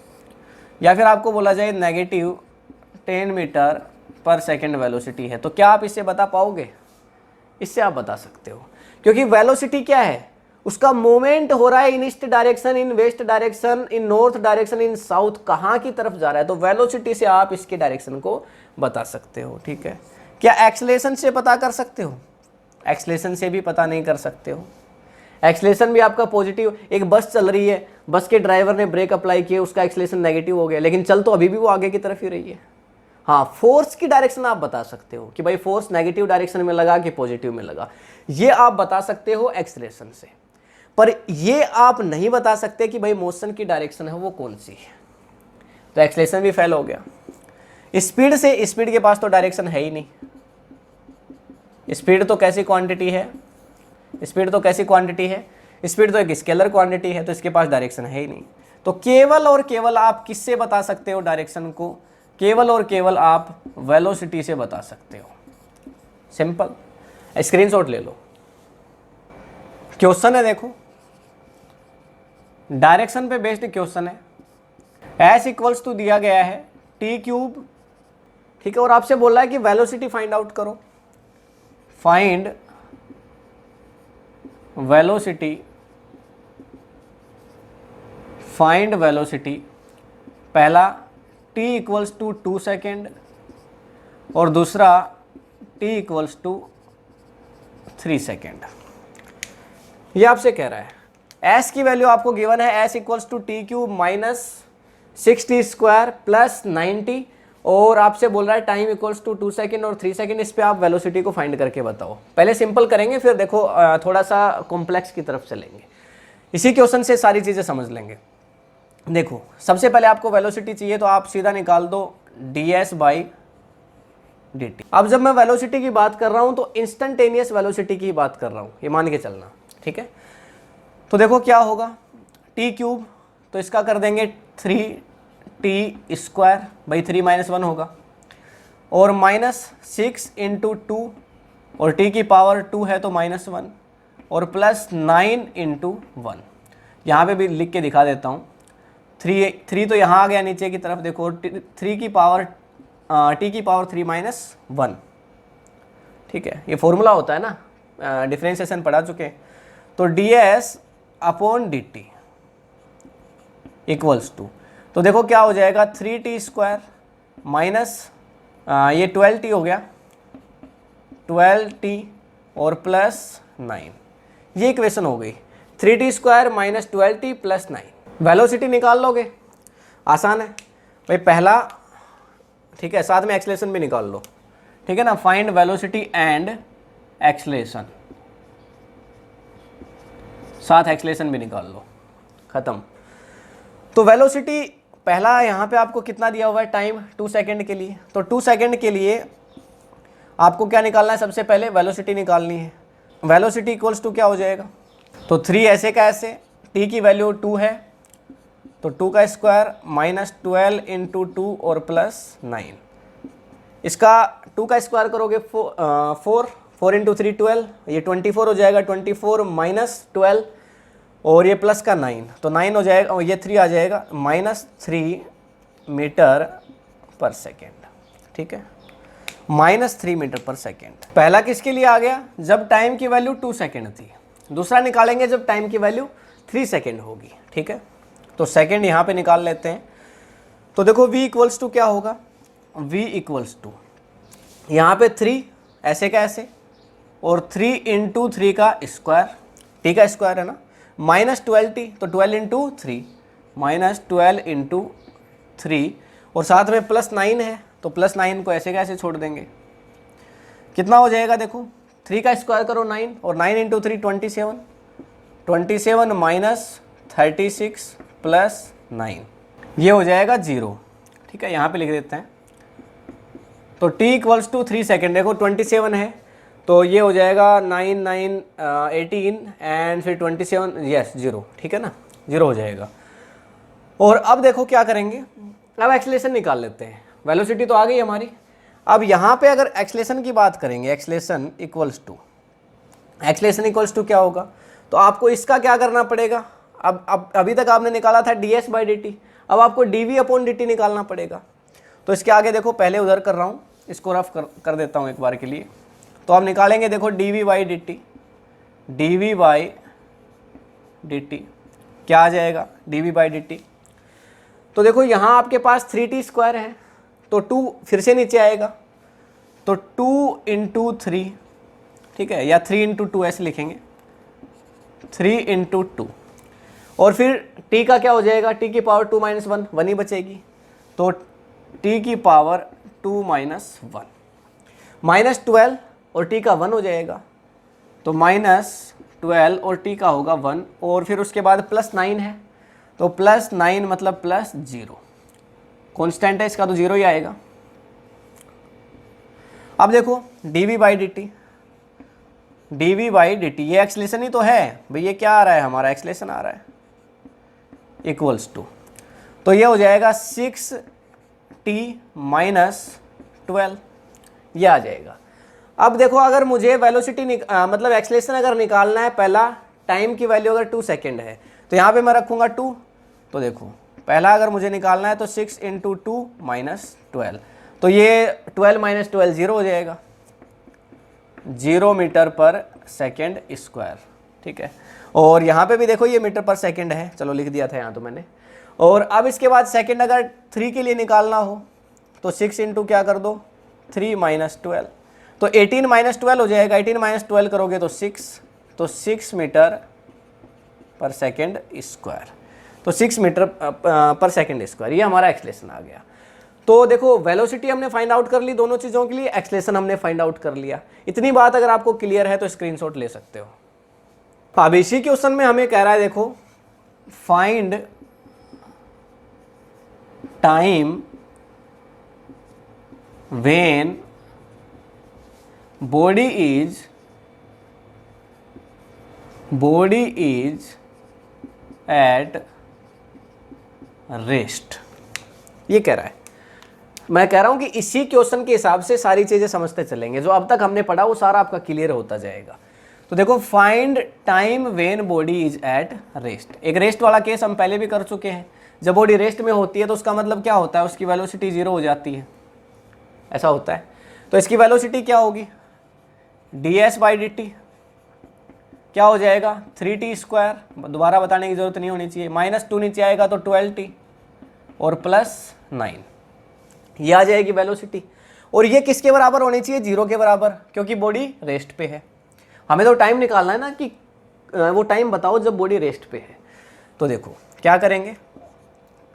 या फिर आपको बोला जाए नेगेटिव 10 मीटर पर सेकेंड वेलोसिटी है, तो क्या आप इससे बता पाओगे? इससे आप बता सकते हो, क्योंकि वेलोसिटी क्या है, उसका मूवमेंट हो रहा है इन ईस्ट डायरेक्शन, इन वेस्ट डायरेक्शन, इन नॉर्थ डायरेक्शन, इन साउथ, कहाँ की तरफ जा रहा है, तो वेलोसिटी से आप इसके डायरेक्शन को बता सकते हो। ठीक है, क्या एक्सेलरेशन से पता कर सकते हो? एक्सेलरेशन से भी पता नहीं कर सकते हो। एक्सेलरेशन भी आपका पॉजिटिव, एक बस चल रही है, बस के ड्राइवर ने ब्रेक अप्लाई किए, उसका एक्सेलरेशन नेगेटिव हो गया, लेकिन चल तो अभी भी वो आगे की तरफ ही रही है। हाँ, फोर्स की डायरेक्शन आप बता सकते हो कि भाई फोर्स नेगेटिव डायरेक्शन में लगा कि पॉजिटिव में लगा, ये आप बता सकते हो एक्सेलरेशन से। पर ये आप नहीं बता सकते कि भाई मोशन की डायरेक्शन है वो कौन सी है, तो एक्सेलरेशन भी फेल हो गया। स्पीड से, स्पीड के पास तो डायरेक्शन है ही नहीं, स्पीड तो कैसी क्वांटिटी है, स्पीड तो कैसी क्वांटिटी है, स्पीड तो एक स्केलर क्वांटिटी है, तो इसके पास डायरेक्शन है ही नहीं। तो केवल और केवल आप किससे बता सकते हो डायरेक्शन को? केवल और केवल आप वेलोसिटी से बता सकते हो। सिंपल, स्क्रीनशॉट ले लो। क्वेश्चन है, देखो डायरेक्शन पे बेस्ड क्वेश्चन है। एस इक्वल्स टू दिया गया है t³, ठीक है, और आपसे बोल रहा है कि वेलोसिटी फाइंड आउट करो। फाइंड वेलोसिटी, फाइंड वेलोसिटी, पहला t इक्वल्स टू 2 सेकेंड और दूसरा t इक्वल्स टू 3 सेकेंड। ये आपसे कह रहा है s की वैल्यू आपको गिवन है, s equals to t³ -6t² plus 90, और आपसे बोल रहा है टाइम इक्वल्स टू 2 सेकेंड और 3 सेकेंड। इस पे आप वेलोसिटी को फाइंड करके बताओ। पहले सिंपल करेंगे, फिर देखो थोड़ा सा कॉम्प्लेक्स की तरफ चलेंगे, इसी क्वेश्चन से सारी चीज़ें समझ लेंगे। देखो सबसे पहले आपको वेलोसिटी चाहिए, तो आप सीधा निकाल दो ds/dt। अब जब मैं वेलोसिटी की बात कर रहा हूँ तो इंस्टेंटेनियस वेलोसिटी की बात कर रहा हूँ, ये मान के चलना। ठीक है, तो देखो क्या होगा, t³, तो इसका कर देंगे 3t², भाई 3 - 1 होगा, और -6 × 2, और t की पावर 2 है तो -1, और प्लस 9 × 1। यहाँ पे भी लिख के दिखा देता हूँ, 3 तो यहाँ आ गया नीचे की तरफ, देखो 3 की पावर t की पावर 3 - 1। ठीक है, ये फॉर्मूला होता है ना, डिफरेंशिएशन पढ़ा चुके हैं। तो ds/dt इक्वल्स टू, तो देखो क्या हो जाएगा, 3t² माइनस ये 12t हो गया, 12t और प्लस 9, ये इक्वेशन हो गई। 3t² - 12t + 9। वेलोसिटी निकाल लोगे, आसान है भाई, पहला, ठीक है, साथ में एक्सेलरेशन भी निकाल लो। ठीक है ना, फाइंड वेलोसिटी एंड एक्सेलरेशन, साथ एक्सेलरेशन भी निकाल लो, खत्म। तो वेलोसिटी पहला यहाँ पे आपको कितना दिया हुआ है, टाइम 2 सेकेंड के लिए, तो 2 सेकेंड के लिए आपको क्या निकालना है, सबसे पहले वेलोसिटी निकालनी है। वेलोसिटी इक्वल्स टू क्या हो जाएगा, तो 3 ऐसे का ऐसे, t की वैल्यू 2 है तो 2 का स्क्वायर -12 × 2 और प्लस 9, इसका 2 का स्क्वायर करोगे 4 इंटू 3 12, ये 24 हो जाएगा, 24 माइनस 12 और ये प्लस का 9, तो 9 हो जाएगा और ये 3 आ जाएगा, -3 मीटर पर सेकेंड। ठीक है, -3 मीटर पर सेकेंड। पहला किसके लिए आ गया? जब टाइम की वैल्यू 2 सेकेंड थी। दूसरा निकालेंगे जब टाइम की वैल्यू 3 सेकेंड होगी। ठीक है, तो सेकेंड यहाँ पे निकाल लेते हैं। तो देखो v इक्वल्स टू क्या होगा, v इक्वल्स टू यहाँ पे 3 ऐसे का ऐसे और 3 इंटू 3 का स्क्वायर, t का स्क्वायर है ना, -12t, तो 12 इंटू 3 -12 इंटू 3 और साथ में +9 है, तो +9 को ऐसे का ऐसे छोड़ देंगे। कितना हो जाएगा देखो, 3 का स्क्वायर करो 9 और 9 इंटू 3 27, 27 माइनस 36 प्लस 9, ये हो जाएगा 0। ठीक है, यहाँ पे लिख देते हैं। तो t इक्वल्स टू 3 सेकेंड, देखो 27 है तो ये हो जाएगा 9 9 18 एंड फिर 27, यस 0। ठीक है ना, 0 हो जाएगा। और अब देखो क्या करेंगे, अब एक्सेलरेशन निकाल लेते हैं। वेलोसिटी तो आ गई हमारी। अब यहाँ पे अगर एक्सेलरेशन की बात करेंगे, एक्सेलरेशन इक्वल्स टू क्या होगा, तो आपको इसका क्या करना पड़ेगा। अब अभी तक आपने निकाला था ds/dt, अब आपको dv/dt निकालना पड़ेगा। तो इसके आगे देखो, पहले उधर कर रहा हूँ, इसको रफ कर देता हूँ एक बार के लिए। तो आप निकालेंगे देखो dv/dt, क्या आ जाएगा dv/dt। तो देखो यहाँ आपके पास 3t² है, तो 2 फिर से नीचे आएगा, तो 2 इंटू 3, ठीक है, या 3 इंटू 2 ऐसे लिखेंगे, 3 इंटू 2 और फिर t का क्या हो जाएगा, t की पावर 2 - 1, 1 ही बचेगी, तो t की पावर 2 - 1 -12 और t का 1 हो जाएगा, तो -12 और t का होगा 1 और फिर उसके बाद +9 है, तो +9 मतलब +0, कॉन्स्टेंट है इसका तो 0 ही आएगा। अब देखो dv/dt, ये एक्सेलरेशन ही तो है भाई, ये क्या आ रहा है हमारा, एक्सेलरेशन आ रहा है, इक्वल्स टू, तो ये हो जाएगा 6t - 12, ये आ जाएगा। अब देखो अगर मुझे वेलोसिटी मतलब एक्सेलरेशन अगर निकालना है, पहला टाइम की वैल्यू अगर 2 सेकेंड है तो यहाँ पे मैं रखूँगा 2, तो देखो पहला अगर मुझे निकालना है तो 6 इंटू 2 - 12, तो ये 12 - 12 0 हो जाएगा, 0 मीटर पर सेकेंड स्क्वायर। ठीक है, और यहाँ पे भी देखो ये मीटर पर सेकेंड है, चलो लिख दिया था यहाँ तो मैंने। और अब इसके बाद सेकेंड अगर 3 के लिए निकालना हो तो 6 इंटू क्या कर दो 3 - 12, तो 18 - 12 हो जाएगा, 18 - 12 करोगे तो 6, तो 6 मीटर पर सेकेंड स्क्वायर, तो 6 मीटर पर सेकेंड स्क्वायर, ये हमारा एक्सेलरेशन आ गया। तो देखो वेलोसिटी हमने फाइंड आउट कर ली दोनों चीज़ों के लिए, एक्सेलरेशन हमने फाइंड आउट कर लिया। इतनी बात अगर आपको क्लियर है तो स्क्रीनशॉट ले सकते हो। अब इसी क्वेश्चन में हमें कह रहा है देखो, find time when body is at rest, ये कह रहा है। मैं कह रहा हूं कि इसी क्वेश्चन के हिसाब से सारी चीजें समझते चलेंगे, जो अब तक हमने पढ़ा वो सारा आपका क्लियर होता जाएगा। तो देखो, find time when body is at rest. एक रेस्ट वाला केस हम पहले भी कर चुके हैं। जब बॉडी रेस्ट में होती है तो उसका मतलब क्या होता है, उसकी वेलोसिटी 0 हो जाती है, ऐसा होता है। तो इसकी वेलोसिटी क्या होगी, ds/dt क्या हो जाएगा 3t², दोबारा बताने की जरूरत नहीं होनी चाहिए, -2 नीचे आएगा तो 12t और +9, ये आ जाएगी वेलोसिटी। और ये किसके बराबर होनी चाहिए, 0 के बराबर, क्योंकि बॉडी रेस्ट पे है। हमें तो टाइम निकालना है ना कि वो टाइम बताओ जब बॉडी रेस्ट पे है। तो देखो क्या करेंगे,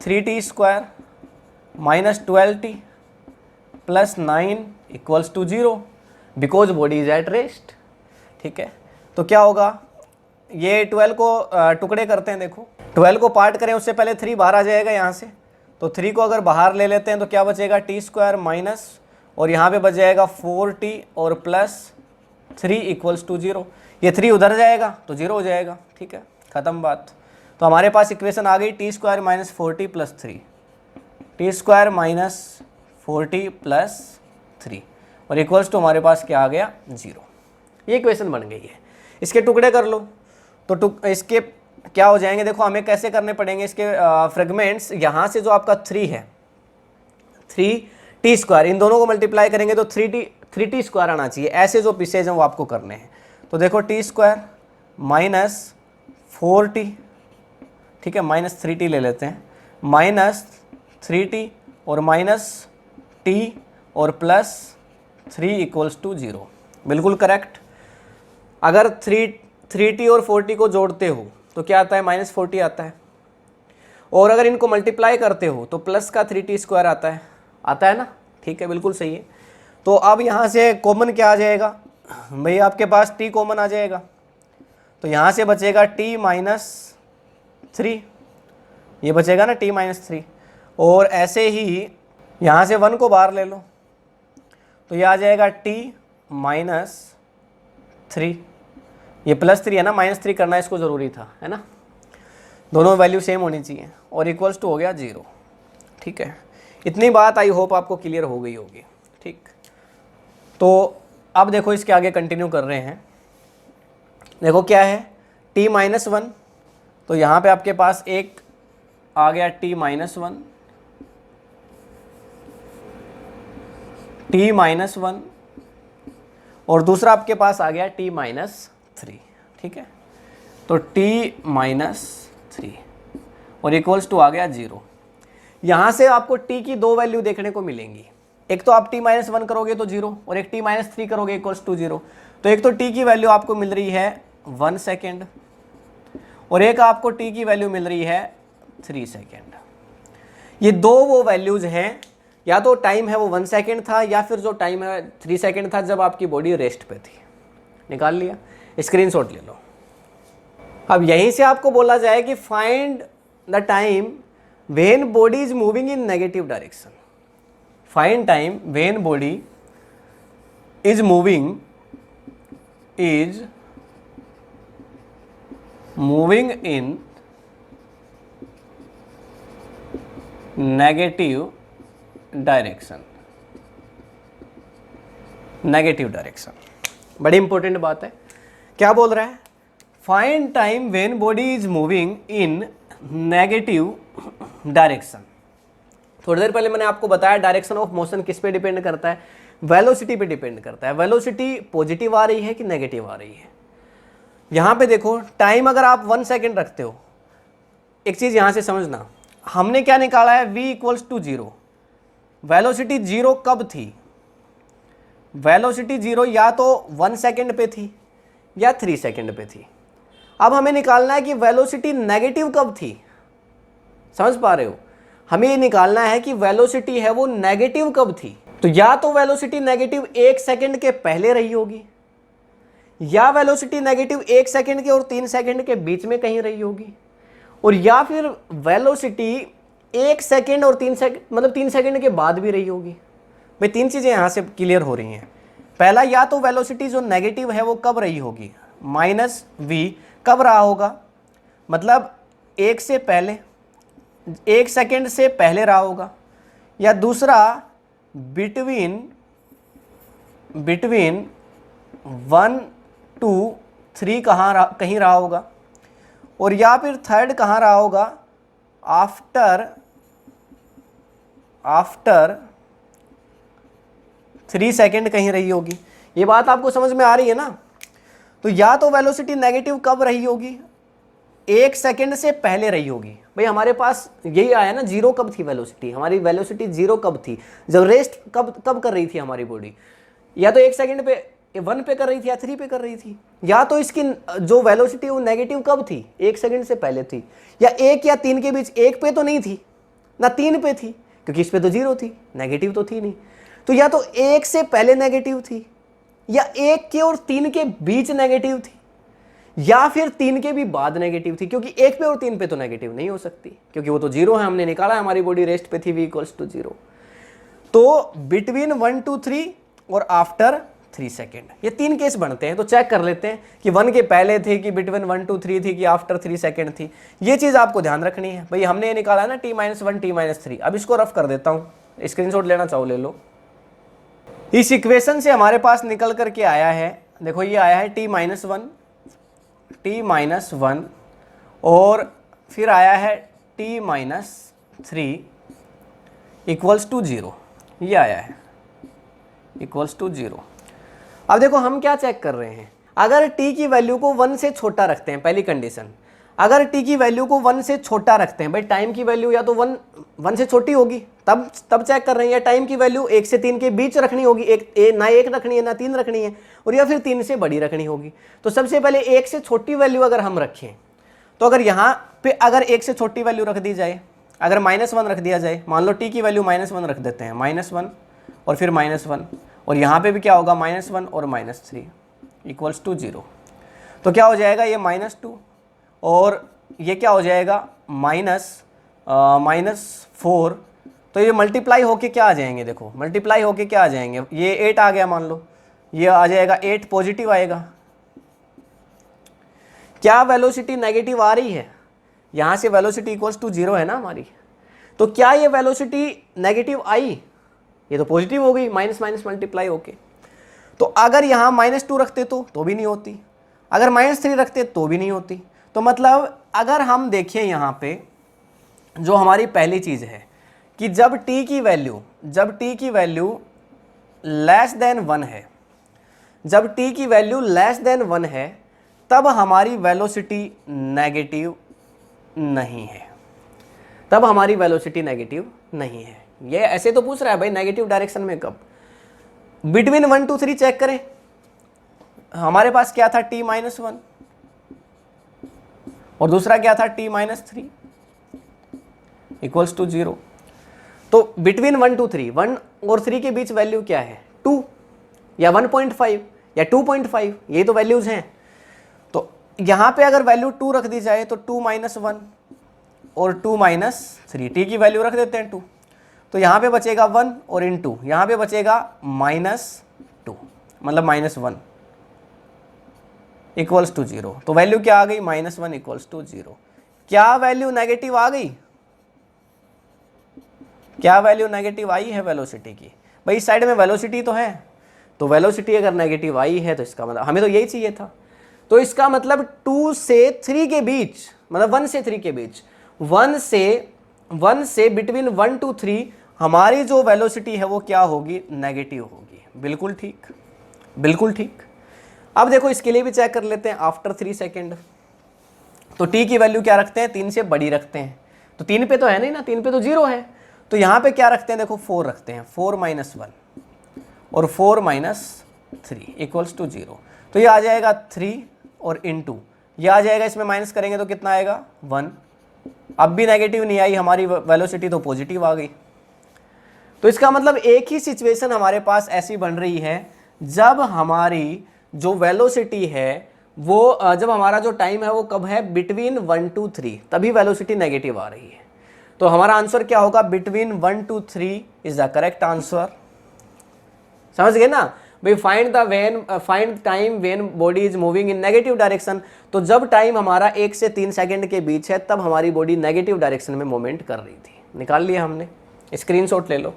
3t² -12t +9 = 0 because body is at rest. ठीक है, तो क्या होगा, ये 12 को टुकड़े करते हैं। देखो 12 को पार्ट करें उससे पहले 3 बाहर आ जाएगा यहाँ से, तो 3 को अगर बाहर ले लेते हैं तो क्या बचेगा, t² माइनस और यहाँ पे बच जाएगा 4t और +3 = 0। ये 3 उधर जाएगा तो 0 हो जाएगा। ठीक है, ख़त्म बात। तो हमारे पास इक्वेशन आ गई t² - 4t + 3, t² - 4t + 3 और इक्वल्स टू हमारे पास क्या आ गया 0। ये इक्वेशन बन गई है। इसके टुकड़े कर लो तो इसके क्या हो जाएंगे, देखो हमें कैसे करने पड़ेंगे इसके फ्रेगमेंट्स। यहाँ से जो आपका 3 है 3t², इन दोनों को मल्टीप्लाई करेंगे तो 3t² आना चाहिए। ऐसे जो पीसेज हैं वो आपको करने हैं। तो देखो t² माइनस 4t, ठीक है, माइनस 3t ले लेते हैं, माइनस 3t और माइनस t और प्लस 3 इक्वल्स टू 0। बिल्कुल करेक्ट। अगर 3t और 4t को जोड़ते हो तो क्या आता है, माइनस 4t आता है। और अगर इनको मल्टीप्लाई करते हो तो प्लस का 3t² आता है ना, ठीक है, बिल्कुल सही है। तो अब यहाँ से कॉमन क्या आ जाएगा भाई, आपके पास t कॉमन आ जाएगा, तो यहाँ से बचेगा t माइनस 3, ये बचेगा ना t माइनस 3। और ऐसे ही यहाँ से 1 को बाहर ले लो तो ये आ जाएगा t माइनस 3, ये प्लस 3 है ना, माइनस 3 करना इसको ज़रूरी था, है ना, दोनों वैल्यू सेम होनी चाहिए, और इक्वल्स टू हो गया 0। ठीक है, इतनी बात आई होप आपको क्लियर हो गई होगी। ठीक, तो अब देखो इसके आगे कंटिन्यू कर रहे हैं। देखो क्या है t माइनस 1, तो यहाँ पे आपके पास एक आ गया t माइनस 1, t माइनस 1, और दूसरा आपके पास आ गया t माइनस 3। ठीक है, तो t माइनस 3 और इक्वल्स टू आ गया 0। यहाँ से आपको t की दो वैल्यू देखने को मिलेंगी, एक तो आप t माइनस 1 करोगे तो 0 और एक t माइनस 3 करोगे इक्वल्स टू 0। तो एक तो t की वैल्यू आपको मिल रही है 1 सेकेंड और एक आपको t की वैल्यू मिल रही है 3 सेकेंड। ये दो वो वैल्यूज हैं, या तो टाइम है वो 1 सेकेंड था या फिर जो टाइम है 3 सेकेंड था जब आपकी बॉडी रेस्ट पे थी। निकाल लिया, स्क्रीनशॉट ले लो। अब यहीं से आपको बोला जाए कि find the time when body is moving in negative direction. Find time when body is moving in negative direction. Negative direction बड़ी इंपॉर्टेंट बात है। क्या बोल रहा है, find time when body is moving in negative direction. थोड़ी देर पहले मैंने आपको बताया डायरेक्शन ऑफ मोशन किस पे डिपेंड करता है, वेलोसिटी पे डिपेंड करता है। वेलोसिटी पॉजिटिव आ रही है कि नेगेटिव आ रही है। यहाँ पे देखो टाइम अगर आप 1 सेकेंड रखते हो, एक चीज यहाँ से समझना, हमने क्या निकाला है v इक्वल्स टू 0। वेलोसिटी 0 कब थी, वेलोसिटी 0 या तो 1 सेकेंड पे थी या 3 सेकेंड पे थी। अब हमें निकालना है कि वेलोसिटी नेगेटिव कब थी। समझ पा रहे हो, हमें ये निकालना है कि वेलोसिटी है वो नेगेटिव कब थी। तो या तो वेलोसिटी नेगेटिव 1 सेकेंड के पहले रही होगी, या वेलोसिटी नेगेटिव 1 सेकेंड के और 3 सेकेंड के बीच में कहीं रही होगी, और या फिर वेलोसिटी 1 सेकेंड और 3 सेकेंड मतलब 3 सेकेंड के बाद भी रही होगी। भाई 3 चीज़ें यहाँ से क्लियर हो रही हैं। पहला, या तो वेलोसिटी जो नेगेटिव है वो कब रही होगी, माइनस v कब रहा होगा, मतलब 1 से पहले, 1 सेकेंड से पहले रहा होगा, या दूसरा बिटवीन 1 to 3 कहीं रहा होगा, और या फिर थर्ड कहाँ रहा होगा, आफ्टर 3 सेकेंड कहीं रही होगी। ये बात आपको समझ में आ रही है ना। तो या तो वेलोसिटी नेगेटिव कब रही होगी, 1 सेकेंड से पहले रही होगी। भाई हमारे पास यही आया ना, 0 कब थी वेलोसिटी, हमारी वेलोसिटी 0 कब थी, जब रेस्ट कब कर रही थी हमारी बॉडी, या तो 1 सेकेंड पे 1 पे कर रही थी या 3 पे कर रही थी, या तो इसकी जो वेलोसिटी वो नेगेटिव कब थी, 1 सेकेंड से पहले थी, या 1 या 3 के बीच, 1 पे तो नहीं थी ना 3 पे थी, क्योंकि इस पे तो 0 थी, नेगेटिव तो थी नहीं। तो या तो 1 से पहले नेगेटिव थी, या 1 के और 3 के बीच नेगेटिव थी, या फिर 3 के भी बाद नेगेटिव थी, क्योंकि 1 पे और 3 पे तो नेगेटिव नहीं हो सकती, क्योंकि वो तो 0 है, हमने निकाला है, हमारी बॉडी रेस्ट पे थी, v इक्वल्स टू 0। तो बिटवीन 1 to 3 और आफ्टर 3 सेकेंड, ये 3 केस बनते हैं। तो चेक कर लेते हैं कि 1 के पहले थी, कि बिटवीन 1 to 3 थी, कि आफ्टर 3 सेकेंड थी। ये चीज़ आपको ध्यान रखनी है। भाई हमने ये निकाला है ना t-1 t-3। अब इसको रफ कर देता हूँ, स्क्रीनशॉट लेना चाहो ले लो। इस इक्वेशन से हमारे पास निकल करके आया है, देखो ये आया है t-1 और फिर आया है t-3 इक्वल्स टू 0, ये आया है इक्वल्स टू 0। अब देखो हम क्या चेक कर रहे हैं, अगर t की वैल्यू को 1 से छोटा रखते हैं, पहली कंडीशन, अगर t की वैल्यू को 1 से छोटा रखते हैं, भाई टाइम की वैल्यू या तो 1 से छोटी होगी तब चेक कर रहे हैं, या टाइम की वैल्यू 1 से 3 के बीच रखनी होगी, ना 1 रखनी है ना 3 रखनी है, और या फिर 3 से बड़ी रखनी होगी। तो सबसे पहले 1 से छोटी वैल्यू अगर हम रखें, तो अगर यहाँ पे अगर 1 से छोटी वैल्यू रख दी जाए, अगर -1 रख दिया जाए, मान लो t की वैल्यू -1 रख देते हैं, -1 और फिर -1, और यहाँ पे भी क्या होगा -1 और -3 इक्वल्स टू 0। तो क्या हो जाएगा ये -2 और ये क्या हो जाएगा -4, तो ये मल्टीप्लाई होके क्या आ जाएंगे, देखो मल्टीप्लाई होके क्या आ जाएंगे, ये 8 आ गया, मान लो ये आ जाएगा 8 पॉजिटिव आएगा। क्या वेलोसिटी नेगेटिव आ रही है, यहाँ से वेलोसिटी इक्वल्स टू 0 है ना हमारी, तो क्या ये वेलोसिटी नेगेटिव आई, ये तो पॉजिटिव हो गई, माइनस माइनस मल्टीप्लाई होके। तो अगर यहाँ -2 रखते तो भी नहीं होती, अगर -3 रखते तो भी नहीं होती। तो मतलब अगर हम देखें यहाँ पे जो हमारी पहली चीज़ है कि जब t की वैल्यू लेस देन 1 है, जब t की वैल्यू लेस देन 1 है, तब हमारी वेलोसिटी नेगेटिव नहीं है, तब हमारी वेलोसिटी नेगेटिव नहीं है। ये ऐसे तो पूछ रहा है भाई नेगेटिव डायरेक्शन में कब, बिटवीन 1 to 3 चेक करें, हमारे पास क्या था t-1 और दूसरा क्या था t-3 इक्वल्स टू 0। तो बिटवीन 1 to 3, 1 और 3 के बीच वैल्यू क्या है, 2 या 1.5 या 2.5, ये तो वैल्यूज हैं। तो यहाँ पे अगर वैल्यू 2 रख दी जाए तो 2 - 1 और 2 - 3, t की वैल्यू रख देते हैं 2, तो यहाँ पे बचेगा 1 और इन 2 यहाँ पे बचेगा -2, मतलब -1 इक्वल्स टू 0। तो वैल्यू क्या आ गई, -1 इक्वल्स टू 0। क्या वैल्यू नेगेटिव आ गई, क्या वैल्यू नेगेटिव आई है वेलोसिटी की, भाई इस साइड में वेलोसिटी तो है, तो वेलोसिटी अगर नेगेटिव आई है तो इसका मतलब हमें तो यही चाहिए था। तो इसका मतलब 2 से 3 के बीच, मतलब 1 से 3 के बीच, 1 से बिटवीन 1 to 3 हमारी जो वेलोसिटी है वो क्या होगी, नेगेटिव होगी। बिल्कुल ठीक, बिल्कुल ठीक। अब देखो इसके लिए भी चेक कर लेते हैं आफ्टर 3 सेकेंड। तो t की वैल्यू क्या रखते हैं, 3 से बड़ी रखते हैं, तो 3 पे तो है नहीं ना, 3 पे तो 0 है, तो यहाँ पे क्या रखते हैं, देखो 4 रखते हैं, 4 - 1 और 4 - 3 इक्वल्स टू 0। तो ये आ जाएगा 3 और इन 2 ये आ जाएगा, इसमें माइनस करेंगे तो कितना आएगा 1। अब भी नेगेटिव नहीं आई, हमारी वेलोसिटी तो पॉजिटिव आ गई। तो इसका मतलब एक ही सिचुएशन हमारे पास ऐसी बन रही है जब हमारी जो वेलोसिटी है वो जब हमारा जो टाइम है वो कब है, बिटवीन 1 to 3, तभी वेलोसिटी नेगेटिव आ रही है। तो हमारा आंसर क्या होगा, between 1 to 3 is the correct answer. समझ गए ना भाई, find time when body is moving in negative direction. तो जब टाइम हमारा 1 से 3 सेकंड के बीच है तब हमारी बॉडी नेगेटिव डायरेक्शन में मूवमेंट कर रही थी। निकाल लिया हमने, स्क्रीनशॉट ले लो।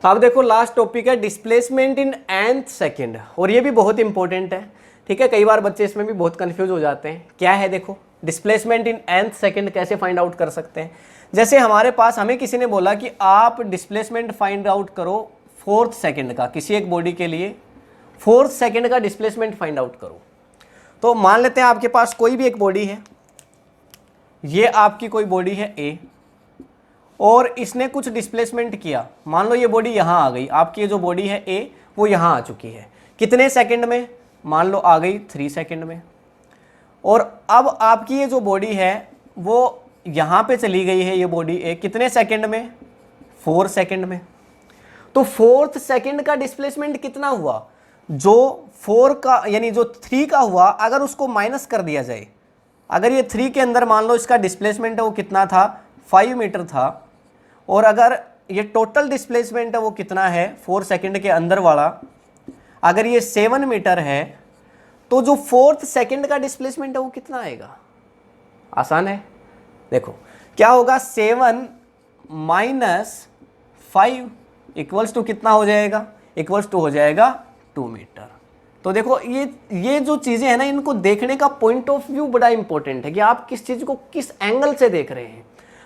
अब देखो लास्ट टॉपिक है डिस्प्लेसमेंट इन nth सेकंड, और ये भी बहुत इंपॉर्टेंट है, ठीक है। कई बार बच्चे इसमें भी बहुत कंफ्यूज हो जाते हैं। क्या है, देखो डिस्प्लेसमेंट इन nth सेकंड कैसे फाइंड आउट कर सकते हैं। जैसे हमारे पास हमें किसी ने बोला कि आप डिस्प्लेसमेंट फाइंड आउट करो 4th सेकंड का, किसी एक बॉडी के लिए 4th सेकंड का डिस्प्लेसमेंट फाइंड आउट करो। तो मान लेते हैं आपके पास कोई भी एक बॉडी है, ये आपकी कोई बॉडी है ए, और इसने कुछ डिस्प्लेसमेंट किया, मान लो ये बॉडी यहाँ आ गई, आपकी ये जो बॉडी है ए वो यहाँ आ चुकी है, कितने सेकंड में, मान लो आ गई 3 सेकंड में। और अब आपकी ये जो बॉडी है वो यहाँ पे चली गई है, ये बॉडी ए, कितने सेकंड में, 4 सेकंड में। तो 4th सेकंड का डिस्प्लेसमेंट कितना हुआ, जो 4 का यानी जो 3 का हुआ, अगर उसको माइनस कर दिया जाए, अगर ये 3 के अंदर मान लो इसका डिस्प्लेसमेंट है वो कितना था, 5 मीटर था, और अगर ये टोटल डिस्प्लेसमेंट है वो कितना है 4 सेकंड के अंदर वाला, अगर ये 7 मीटर है, तो जो 4th सेकंड का डिस्प्लेसमेंट है वो कितना आएगा। आसान है, देखो क्या होगा, 7 - 5 इक्वल्स टू कितना हो जाएगा, इक्वल्स टू हो जाएगा 2 मीटर। तो देखो ये जो चीज़ें हैं ना, इनको देखने का पॉइंट ऑफ व्यू बड़ा इंपॉर्टेंट है कि आप किस चीज़ को किस एंगल से देख रहे हैं।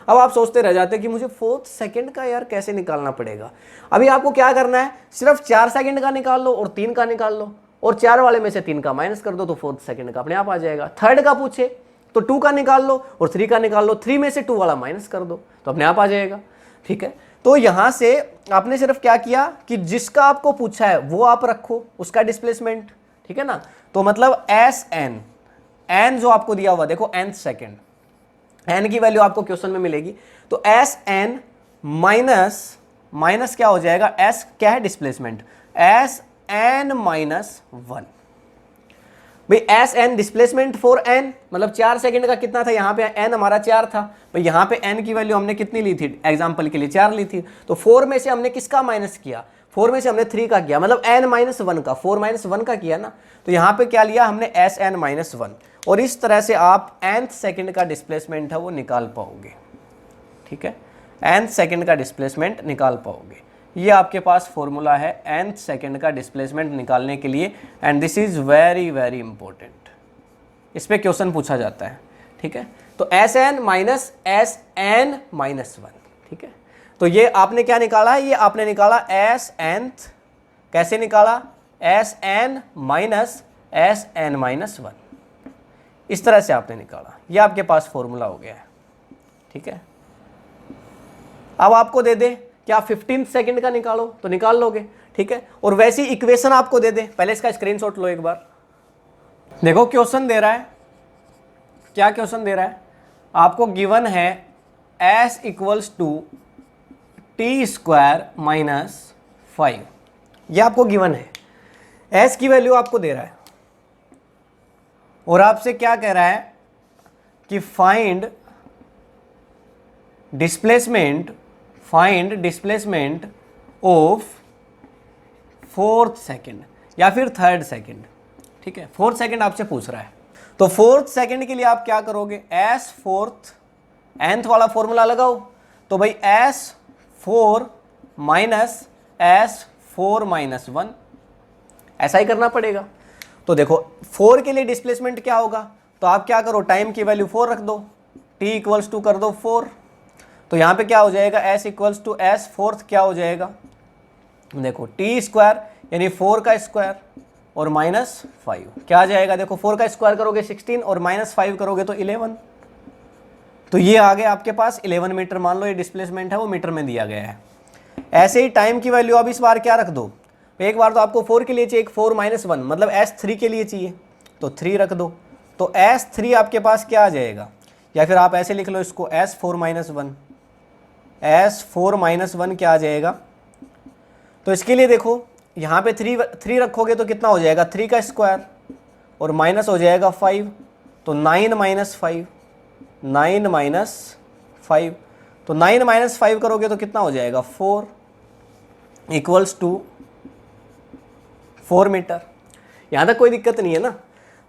अब आप सोचते रह जाते हैं कि मुझे 4th सेकंड का यार कैसे निकालना पड़ेगा। अभी आपको क्या करना है, सिर्फ 4 सेकंड का निकाल लो और 3 का निकाल लो, और 4 वाले में से 3 का माइनस कर दो तो 4th सेकंड का अपने आप आ जाएगा। थर्ड का पूछे तो 2 का निकाल लो और 3 का निकाल लो, 3 में से 2 वाला माइनस कर दो तो अपने आप आ जाएगा। ठीक है, तो यहां से आपने सिर्फ क्या किया कि जिसका आपको पूछा है वो आप रखो, उसका डिस्प्लेसमेंट। ठीक है ना, तो मतलब एस एन जो आपको दिया हुआ देखो nth सेकंड, एन की वैल्यू आपको क्वेश्चन में मिलेगी, तो एस एन माइनस क्या हो जाएगा, एस क्या है डिस्प्लेसमेंट, एस एन माइनस 1। भाई S N displacement for N, मतलब 4 सेकंड का कितना था, यहाँ पे एन हमारा 4 था, भाई यहाँ पे एन की वैल्यू हमने कितनी ली थी, एग्जाम्पल के लिए 4 ली थी, तो 4 में से हमने किसका माइनस किया, 4 में से हमने 3 का किया, मतलब एन माइनस 1 का, 4 माइनस 1 का किया ना, तो यहाँ पे क्या लिया हमने एस एन माइनस 1, और इस तरह से आप nth सेकंड का डिस्प्लेसमेंट है वो निकाल पाओगे। ठीक है, nth सेकंड का डिस्प्लेसमेंट निकाल पाओगे। ये आपके पास फॉर्मूला है nth सेकंड का डिस्प्लेसमेंट निकालने के लिए, and this is very very important, इस पे क्वेश्चन पूछा जाता है। ठीक है, तो S N minus S N minus 1। ठीक है, तो ये आपने क्या निकाला है, ये आपने निकाला एस nth, कैसे निकाला, S N minus S N minus 1, इस तरह से आपने निकाला, ये आपके पास फॉर्मूला हो गया है। ठीक है, अब आपको दे दे क्या 15 सेकंड का निकालो तो निकाल लोगे। ठीक है, और वैसी इक्वेशन आपको दे दे, पहले इसका स्क्रीनशॉट लो एक बार। देखो क्वेश्चन दे रहा है, क्या क्वेश्चन दे रहा है, आपको गिवन है s equals to T square minus 5, ये आपको गिवन है, s की वैल्यू आपको दे रहा है, और आपसे क्या कह रहा है कि find displacement of 4th second या फिर 3rd सेकंड। ठीक है, 4th सेकंड आपसे पूछ रहा है, तो 4th सेकंड के लिए आप क्या करोगे, एस 4th nth वाला फॉर्मूला लगाओ, तो भाई एस 4 माइनस एस 4 माइनस 1, ऐसा ही करना पड़ेगा। तो देखो 4 के लिए डिस्प्लेसमेंट क्या होगा, तो आप क्या करो, टाइम की वैल्यू 4 रख दो, t इक्वल्स टू कर दो 4, तो यहाँ पे क्या हो जाएगा, s equals to s 4th क्या हो जाएगा, देखो t स्क्वायर यानी 4 का स्क्वायर और माइनस 5 क्या आ जाएगा, देखो 4 का स्क्वायर करोगे 16 और माइनस 5 करोगे तो 11, तो ये आ गया आपके पास 11 मीटर, मान लो ये डिस्प्लेसमेंट है वो मीटर में दिया गया है। ऐसे ही टाइम की वैल्यू अब इस बार क्या रख दो, एक बार तो आपको 4 के लिए चाहिए, 4 माइनस 1 मतलब S3 के लिए चाहिए, तो 3 रख दो, तो S3 आपके पास क्या आ जाएगा, या फिर आप ऐसे लिख लो इसको S4 माइनस 1, S4 माइनस 1 क्या आ जाएगा, तो इसके लिए देखो यहाँ पे 3 रखोगे तो कितना हो जाएगा, 3 का स्क्वायर और माइनस हो जाएगा 5, तो 9 माइनस 5, 9 माइनस 5, तो 9 माइनस 5 करोगे तो कितना हो जाएगा, 4 इक्वल्स टू 4 मीटर। यहाँ तक कोई दिक्कत नहीं है ना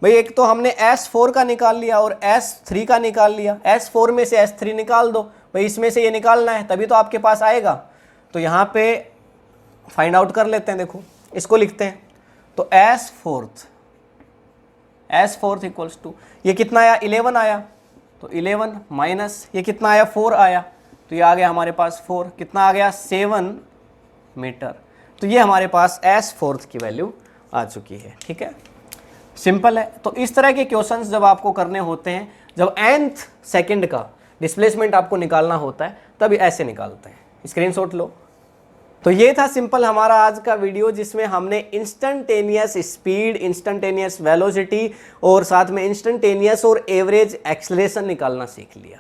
भाई, एक तो हमने S4 का निकाल लिया और S3 का निकाल लिया, S4 में से S3 निकाल दो, भाई इसमें से ये निकालना है तभी तो आपके पास आएगा, तो यहाँ पे फाइंड आउट कर लेते हैं। देखो इसको लिखते हैं, तो S4th इक्वल्स टू ये कितना आया, 11 आया, तो 11 माइनस ये कितना आया, 4 आया, तो ये आ गया हमारे पास 4, कितना आ गया, 7 मीटर, तो ये हमारे पास S4th की वैल्यू आ चुकी है। ठीक है, सिंपल है। तो इस तरह के क्वेश्चंस जब आपको करने होते हैं, जब nth सेकंड का डिस्प्लेसमेंट आपको निकालना होता है तब ऐसे निकालते हैं, स्क्रीनशॉट लो। तो ये था सिंपल हमारा आज का वीडियो, जिसमें हमने इंस्टेंटेनियस स्पीड, इंस्टेंटेनियस वेलोसिटी और साथ में इंस्टेंटेनियस और एवरेज एक्सेलरेशन निकालना सीख लिया।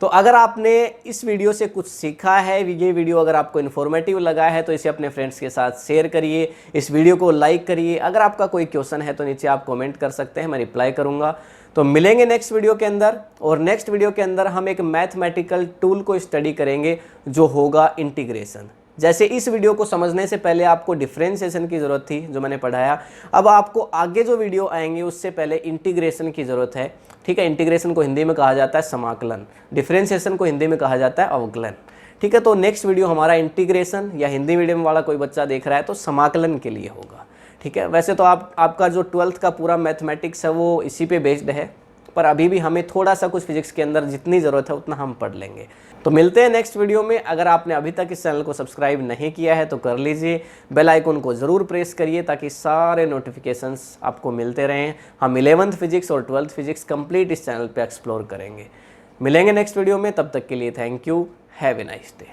तो अगर आपने इस वीडियो से कुछ सीखा है, ये वीडियो अगर आपको इन्फॉर्मेटिव लगा है तो इसे अपने फ्रेंड्स के साथ शेयर करिए, इस वीडियो को लाइक करिए। अगर आपका कोई क्वेश्चन है तो नीचे आप कमेंट कर सकते हैं, मैं रिप्लाई करूंगा। तो मिलेंगे नेक्स्ट वीडियो के अंदर, और नेक्स्ट वीडियो के अंदर हम एक मैथमेटिकल टूल को स्टडी करेंगे जो होगा इंटीग्रेशन। जैसे इस वीडियो को समझने से पहले आपको डिफरेंशिएशन की ज़रूरत थी जो मैंने पढ़ाया, अब आपको आगे जो वीडियो आएंगे उससे पहले इंटीग्रेशन की ज़रूरत है। ठीक है, इंटीग्रेशन को हिंदी में कहा जाता है समाकलन, डिफरेंशिएशन को हिंदी में कहा जाता है अवकलन। ठीक है। तो नेक्स्ट वीडियो हमारा इंटीग्रेशन, या हिंदी मीडियम वाला कोई बच्चा देख रहा है तो समाकलन के लिए होगा। ठीक है, वैसे तो आपका जो 12th का पूरा मैथमेटिक्स है वो इसी पे बेस्ड है, पर अभी भी हमें थोड़ा सा कुछ फिजिक्स के अंदर जितनी ज़रूरत है उतना हम पढ़ लेंगे। तो मिलते हैं नेक्स्ट वीडियो में। अगर आपने अभी तक इस चैनल को सब्सक्राइब नहीं किया है तो कर लीजिए, बेल आइकन को ज़रूर प्रेस करिए ताकि सारे नोटिफिकेशंस आपको मिलते रहें। हम 11th फिजिक्स और 12th फिजिक्स कंप्लीट इस चैनल पे एक्सप्लोर करेंगे। मिलेंगे नेक्स्ट वीडियो में, तब तक के लिए thank you, have a nice day.